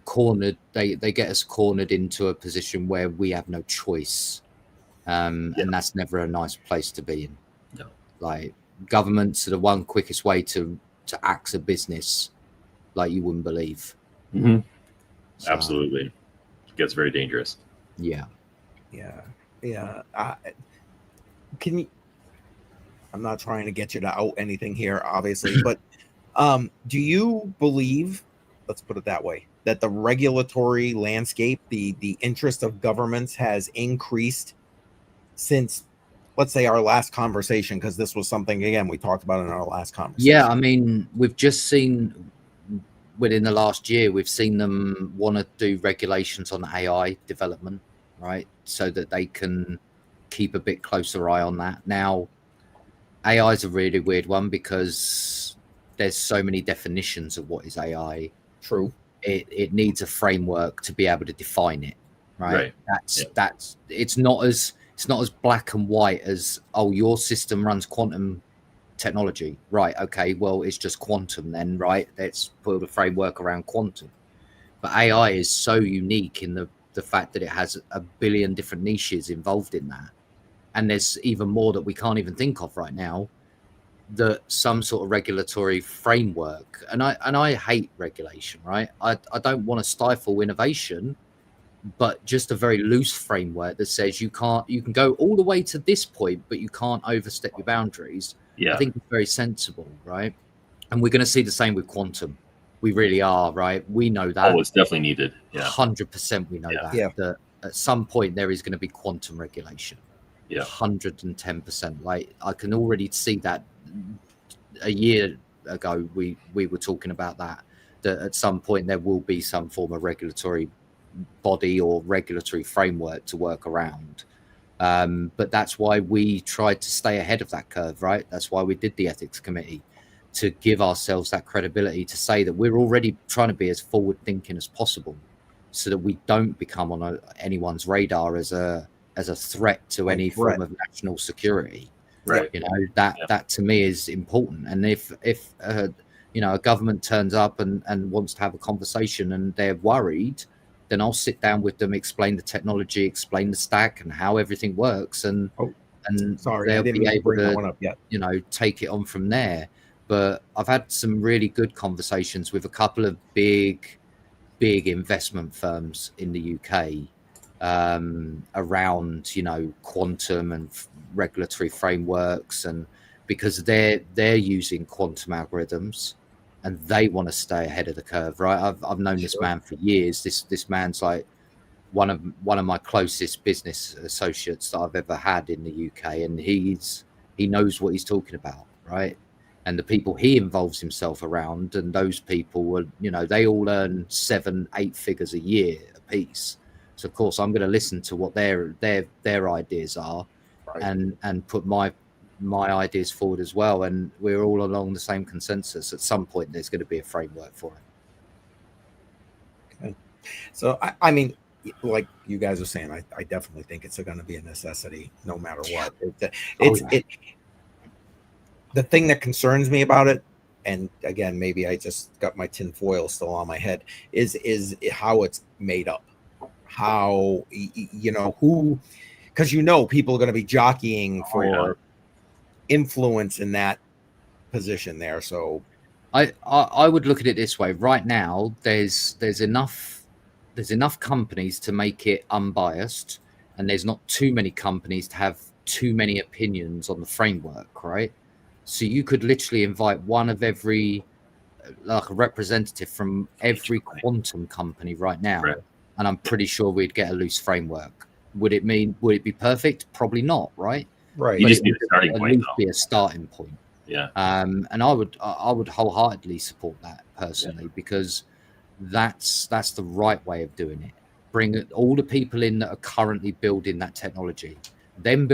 cornered. They get us cornered into a position where we have no choice, and that's never a nice place to be in. Like, governments are the one quickest way to axe a business like you wouldn't believe. So, absolutely, it gets very dangerous. Can you? I'm not trying to get you to out anything here, obviously, but do you believe, let's put it that way, that the regulatory landscape, the interest of governments has increased since, let's say, our last conversation? Because this was something, again, we talked about in our last conversation. I mean, we've just seen within the last year, we've seen them want to do regulations on AI development, right? So that they can keep a bit closer eye on that. Now, AI is a really weird one, because there's so many definitions of what is AI. True. It needs a framework to be able to define it, right? That's it's not as black and white as, your system runs quantum technology, right? Okay, well, it's just quantum then, right? Let's put a framework around quantum. But AI is so unique in the fact that it has a billion different niches involved in that, and there's even more that we can't even think of right now. that some sort of regulatory framework, and I hate regulation, right? I don't want to stifle innovation, but just a very loose framework that says you can go all the way to this point, but you can't overstep your boundaries. I think it's very sensible, right? And we're going to see the same with quantum. We really are, right? We know that. Oh, it's definitely needed. 100% we know that at some point there is going to be quantum regulation. 110%. Like, I can already see that. A year ago we were talking about that at some point there will be some form of regulatory body or regulatory framework to work around. But that's why we tried to stay ahead of that curve, right? That's why we did the ethics committee, to give ourselves that credibility to say that we're already trying to be as forward thinking as possible, so that we don't become on anyone's radar as a threat to any form of national security. Right. You know, that to me is important. And if you know, a government turns up and wants to have a conversation and they're worried, then I'll sit down with them, explain the technology, explain the stack and how everything works, and they'll be able to, you know, take it on from there. But I've had some really good conversations with a couple of big investment firms in the UK around, you know, quantum and regulatory frameworks, and because they're using quantum algorithms and they want to stay ahead of the curve, right? I've known this man for years. This man's like one of my closest business associates that I've ever had in the UK, and he knows what he's talking about, right? And the people he involves himself around, and those people are, you know, they all earn 7-8 figures a year a piece. So of course I'm going to listen to what their ideas are, and put my ideas forward as well. And we're all along the same consensus. At some point there's going to be a framework for it. Okay. So I mean, like you guys are saying, I definitely think it's going to be a necessity no matter what. The thing that concerns me about it, and again, maybe I just got my tin foil still on my head, is how it's made up. How, you know, who, because, you know, people are going to be jockeying for influence in that position there. So I would look at it this way. Right now, there's enough companies to make it unbiased, and there's not too many companies to have too many opinions on the framework, right? So you could literally invite one of every, like a representative from every quantum company right now, and I'm pretty sure we'd get a loose framework. Would it be perfect? Probably not, right? Right. You just need a starting point, though. Be a starting point. Yeah. And I would wholeheartedly support that personally, because that's the right way of doing it. Bring all the people in that are currently building that technology, then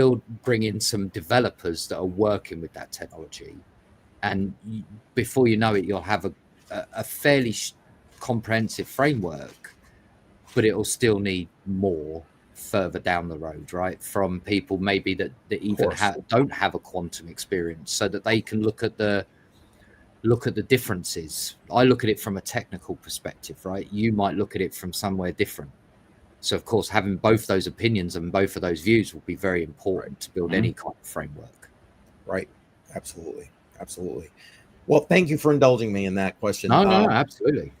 bring in some developers that are working with that technology, and before you know it, you'll have a fairly comprehensive framework, but it will still need more further down the road, right? From people maybe that even don't have a quantum experience, so that they can look at the differences. I look at it from a technical perspective, right? You might look at it from somewhere different. So of course, having both those opinions and both of those views will be very important to build any kind of framework. Right. Absolutely. Well, thank you for indulging me in that question. No, absolutely.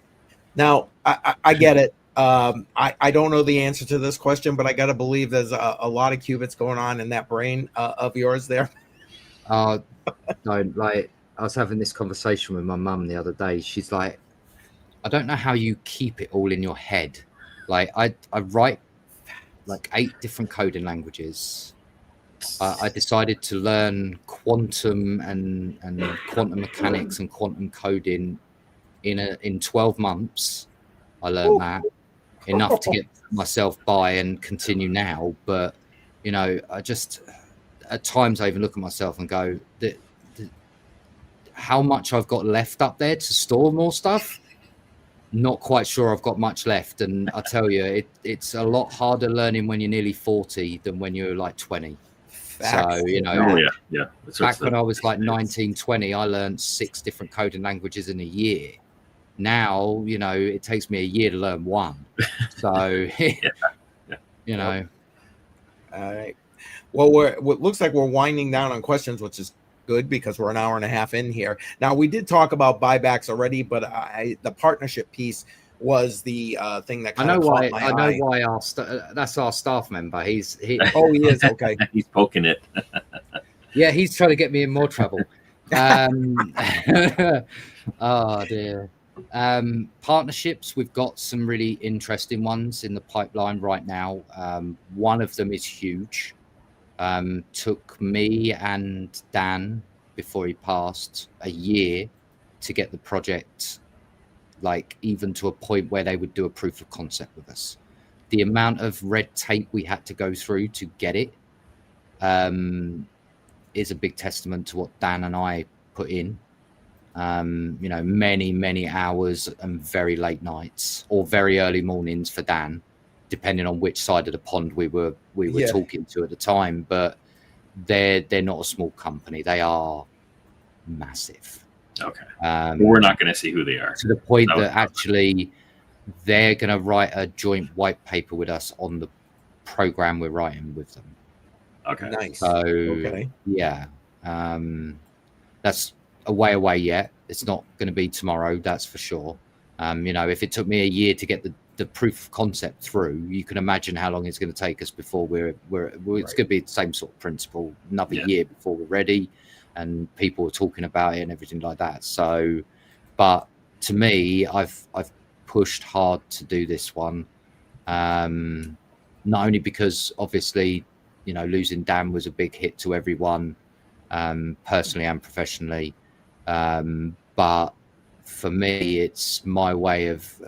Now, I get it. I don't know the answer to this question, but I got to believe there's a lot of qubits going on in that brain of yours there. No, like, I was having this conversation with my mum the other day. She's like, I don't know how you keep it all in your head. Like, I write like 8 different coding languages. I decided to learn quantum and quantum mechanics and quantum coding in 12 months. I learned that enough to get myself by and continue now. But, you know, I just, at times I even look at myself and go, how much I've got left up there to store more stuff. Not quite sure I've got much left. And I tell you, it's a lot harder learning when you're nearly 40 than when you're like 20. So, you know, back when I was like 19, 20, I learned 6 different coding languages in a year. Now, you know, it takes me a year to learn one. So, you know. All right. Well, it looks like we're winding down on questions, which is good because we're an hour and a half in here. Now, we did talk about buybacks already, but the partnership piece was the thing that kind of caught my eye. I know why that's our staff member. He Oh, he is. Okay. He's poking it. Yeah, he's trying to get me in more trouble. Oh dear. Partnerships, we've got some really interesting ones in the pipeline right now. One of them is huge. Took me and Dan, before he passed, a year to get the project like even to a point where they would do a proof of concept with us. The amount of red tape we had to go through to get it is a big testament to what Dan and I put in. You know, many hours and very late nights or very early mornings for Dan, depending on which side of the pond we were talking to at the time. But they're not a small company. They are massive. Okay. We're not going to see who they are. To the point that actually they're going to write a joint white paper with us on the program we're writing with them. Okay. Nice. So, okay. Yeah. That's a way away yet. It's not going to be tomorrow, that's for sure. You know, if it took me a year to get the proof of concept through, you can imagine how long it's going to take us before it's going to be the same sort of principle, another year before we're ready and people are talking about it and everything like that. So, but to me, I've pushed hard to do this one. Not only because obviously, you know, losing Dan was a big hit to everyone, personally and professionally. But for me, it's my way of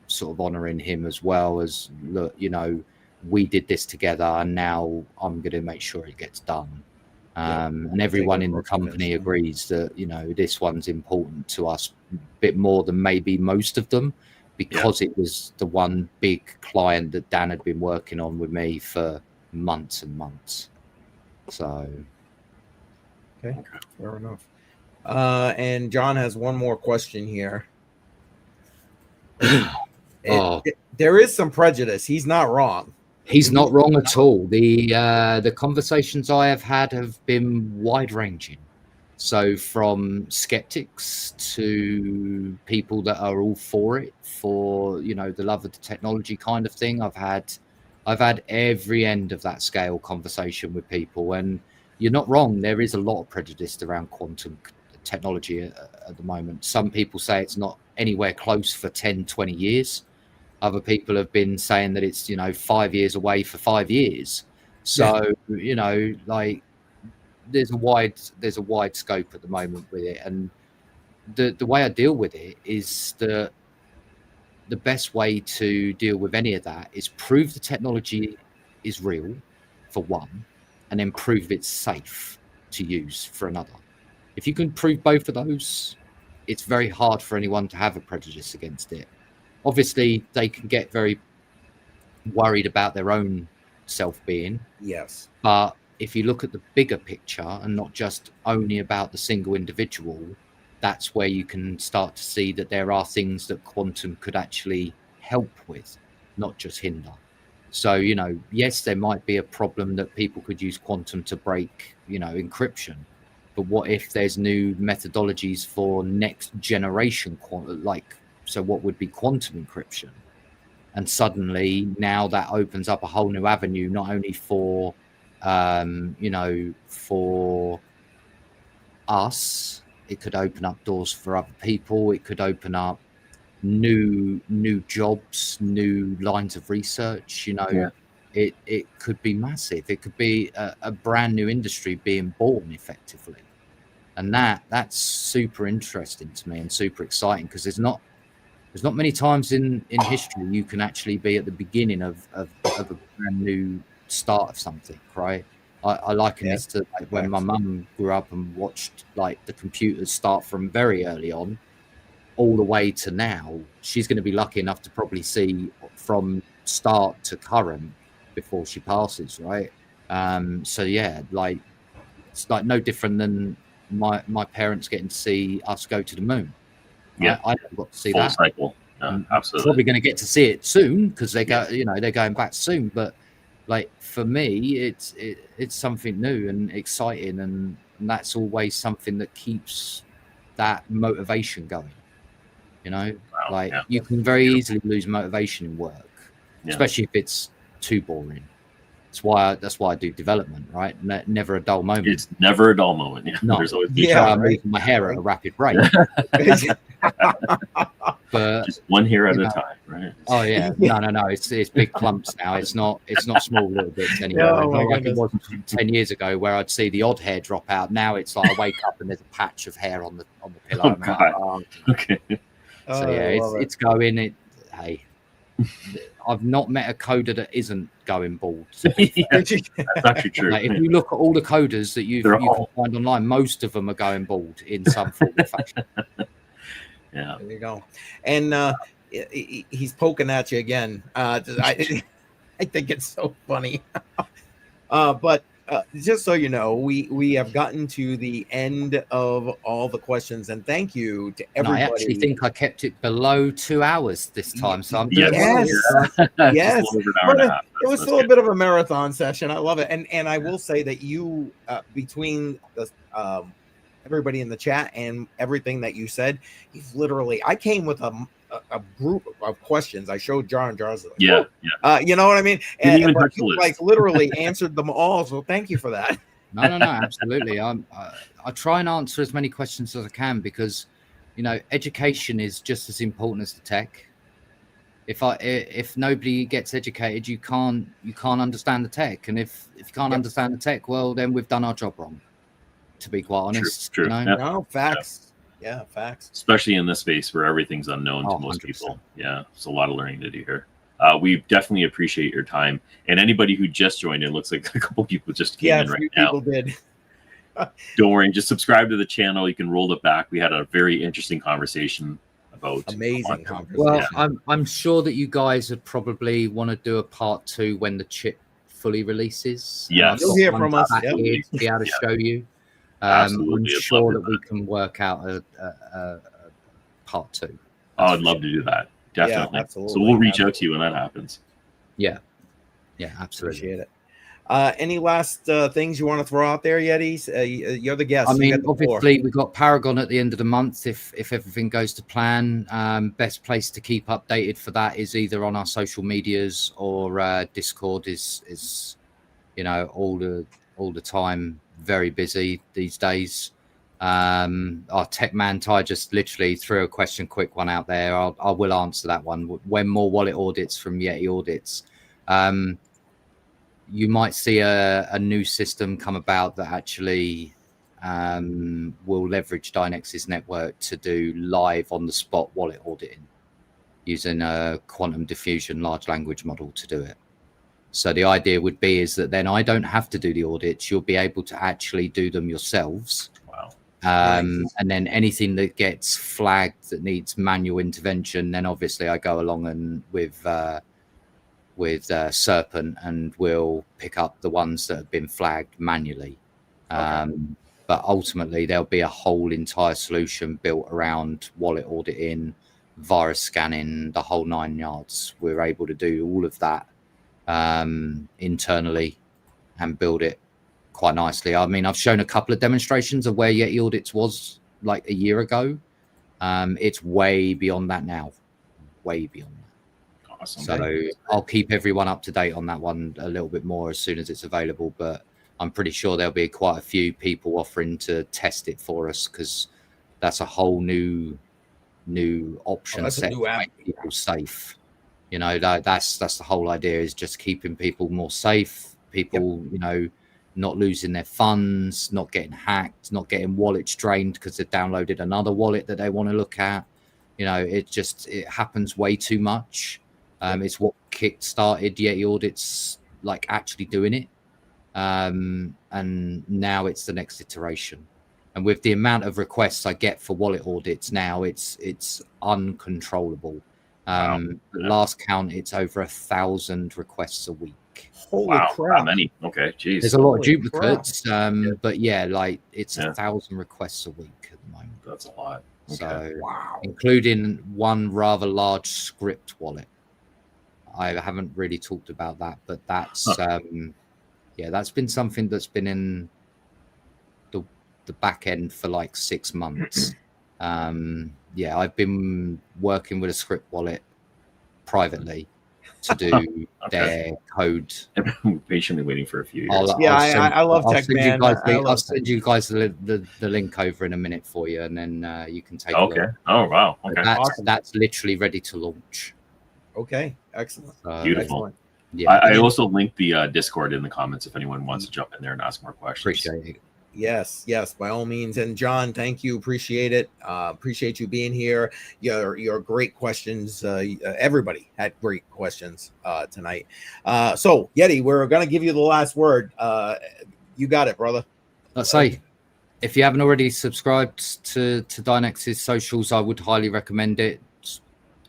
sort of honoring him as well as, look, you know, we did this together and now I'm going to make sure it gets done. And everyone in the company agrees that, you know, this one's important to us a bit more than maybe most of them, because it was the one big client that Dan had been working on with me for months and months. So, okay, fair enough. And John has one more question here. There is some prejudice. He's not wrong. He's not wrong at all. The conversations I have had have been wide ranging. So from skeptics to people that are all for it, for, you know, the love of the technology kind of thing. I've had every end of that scale conversation with people, and you're not wrong. There is a lot of prejudice around quantum technology at the moment. Some people say it's not anywhere close for 10, 20 years. Other people have been saying that it's, you know, 5 years away for 5 years. So, you know, like there's a wide scope at the moment with it. And the way I deal with it is the best way to deal with any of that is prove the technology is real for one, and then prove it's safe to use for another. If you can prove both of those, it's very hard for anyone to have a prejudice against it. Obviously, they can get very worried about their own self-being. Yes. But if you look at the bigger picture and not just only about the single individual, that's where you can start to see that there are things that quantum could actually help with, not just hinder. So, you know, yes, there might be a problem that people could use quantum to break, you know, encryption. But what if there's new methodologies for next generation, so what would be quantum encryption? And suddenly now that opens up a whole new avenue, not only for, you know, for us, it could open up doors for other people. It could open up new jobs, new lines of research, you know. It could be massive. It could be a brand new industry being born effectively. And that's super interesting to me and super exciting, because there's not many times in history you can actually be at the beginning of a brand new start of something, right? I liken this to like when my mum grew up and watched like the computers start from very early on all the way to now. She's going to be lucky enough to probably see from start to current before she passes, right? So yeah, like it's like no different than my parents getting to see us go to the moon. Yeah, I never got to see full that. cycle. Absolutely. Probably going to get to see it soon because they go, you know, they're going back soon. But like for me, it's something new and exciting, and and that's always something that keeps that motivation going. You can very easily lose motivation in work, especially if it's too boring. That's why I do development, right? Never a dull moment. It's never a dull moment. Yeah, no. There's always I'm moving my hair at a rapid rate. But just one hair at a time, right? Oh yeah, no. It's big clumps now. It's not small little bits anymore. Oh, not like it was 10 years ago where I'd see the odd hair drop out. Now it's like I wake up and there's a patch of hair on the pillow. Oh, God. Okay. So yeah, it's going. Hey, I've not met a coder that isn't going bald. That's actually true. If you look at all the coders that you can find online, most of them are going bald in some form or fashion. Yeah, there you go. And he's poking at you again. I think it's so funny. But just so you know, we have gotten to the end of all the questions, and thank you to everybody. I actually think I kept it below 2 hours this time, so I'm doing yes. It was still a bit of a marathon session. I love it, and I will say that you between the everybody in the chat and everything that you said, he's literally. I came with a group of questions. I showed Jar and Jar's. You know what I mean? And you, like literally answered them all. So thank you for that. No, absolutely. I try and answer as many questions as I can because, education is just as important as the tech. If nobody gets educated, you can't understand the tech, and if you can't understand the tech, well, then we've done our job wrong. To be quite honest, true. No, facts. Yeah, facts. Especially in this space where everything's unknown to most 100%. People. Yeah, it's a lot of learning to do here. We definitely appreciate your time. And anybody who just joined in, looks like a couple people just came in right now. People did. Don't worry, just subscribe to the channel. You can roll it back. We had a very interesting conversation about amazing conversation. Well, I'm sure that you guys would probably want to do a part 2 when the chip fully releases. Yes, you'll hear from us. To be able to show you. I'm sure that we can work out a part 2. I'd love to do that. Definitely. Yeah, absolutely. So we'll reach out to you when that happens. Yeah, absolutely. Appreciate it. Any last things you want to throw out there, Yetis? You're the guest. I mean, obviously, we've got Paragon at the end of the month. If everything goes to plan, best place to keep updated for that is either on our social medias or Discord. Is all the time. Very busy these days. Our tech man Ty just literally threw a quick one out there. I will answer that one. When more wallet audits from Yeti Audits, you might see a new system come about that actually will leverage Dynex's network to do live on the spot wallet auditing using a quantum diffusion large language model to do it. So the idea would be is that then I don't have to do the audits. You'll be able to actually do them yourselves. Wow. And then anything that gets flagged that needs manual intervention, then obviously I go along and with Serpent and we'll pick up the ones that have been flagged manually. But ultimately there'll be a whole entire solution built around wallet auditing, virus scanning, the whole 9 yards. We're able to do all of that internally and build it quite nicely. I mean, I've shown a couple of demonstrations of where Yeti Audits was like a year ago. It's way beyond that now. Way beyond that. Awesome. So I'll keep everyone up to date on that one a little bit more as soon as it's available. But I'm pretty sure there'll be quite a few people offering to test it for us because that's a whole new option set to make people safe. That's the whole idea, is just keeping people more safe, people, not losing their funds, not getting hacked, not getting wallets drained because they've downloaded another wallet that they want to look at. It happens way too much. It's what kick-started Yeti Audits, like actually doing it. And now it's the next iteration. And with the amount of requests I get for wallet audits now, it's uncontrollable. Last count, it's over 1,000 requests a week. Holy crap! How many? Okay, geez. There's a lot of duplicates, but it's 1,000 requests a week at the moment. That's a lot. Okay. So, including one rather large script wallet. I haven't really talked about that, but that's that's been something that's been in the back end for like 6 months. Yeah, I've been working with a script wallet privately to do their code. I'm patiently waiting for a few years. I love Tech Man. I'll send you guys the link over in a minute for you, and then you can take a look. Oh, wow. Okay. That's literally ready to launch. Okay. Excellent. Beautiful. Excellent. Yeah. I also linked the Discord in the comments if anyone wants to jump in there and ask more questions. Appreciate it. Yes, by all means. And John, thank you. Appreciate it. Appreciate you being here. Your great questions. Everybody had great questions tonight. So Yeti, we're going to give you the last word. You got it, brother. Let's say, if you haven't already subscribed to Dynex's socials, I would highly recommend it. It's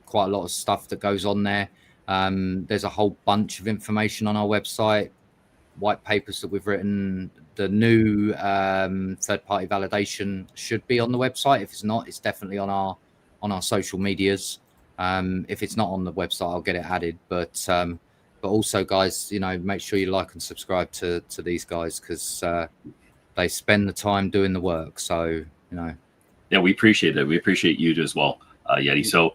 quite a lot of stuff that goes on there. There's a whole bunch of information on our website, white papers that we've written. The new third-party validation should be on the website. If it's not, it's definitely on our social medias. If it's not on the website, I'll get it added. But also, guys, make sure you like and subscribe to these guys, because they spend the time doing the work. So yeah, we appreciate that. We appreciate you as well, Yeti. So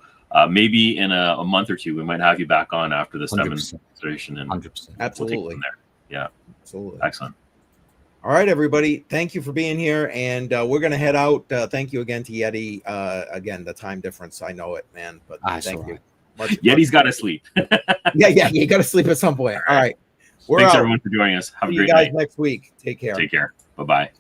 maybe in a month or two, we might have you back on after this 100%. demonstration, and 100%. Absolutely. We'll take it from there. Yeah, absolutely. Excellent. All right, everybody. Thank you for being here, and we're going to head out. Thank you again to Yeti. Again, the time difference, I know it, man, but thank you. Yeti's got to sleep. yeah, you got to sleep at some point. All right. Thanks, everyone, for joining us. Have a great night. See you guys next week. Take care. Take care. Bye-bye.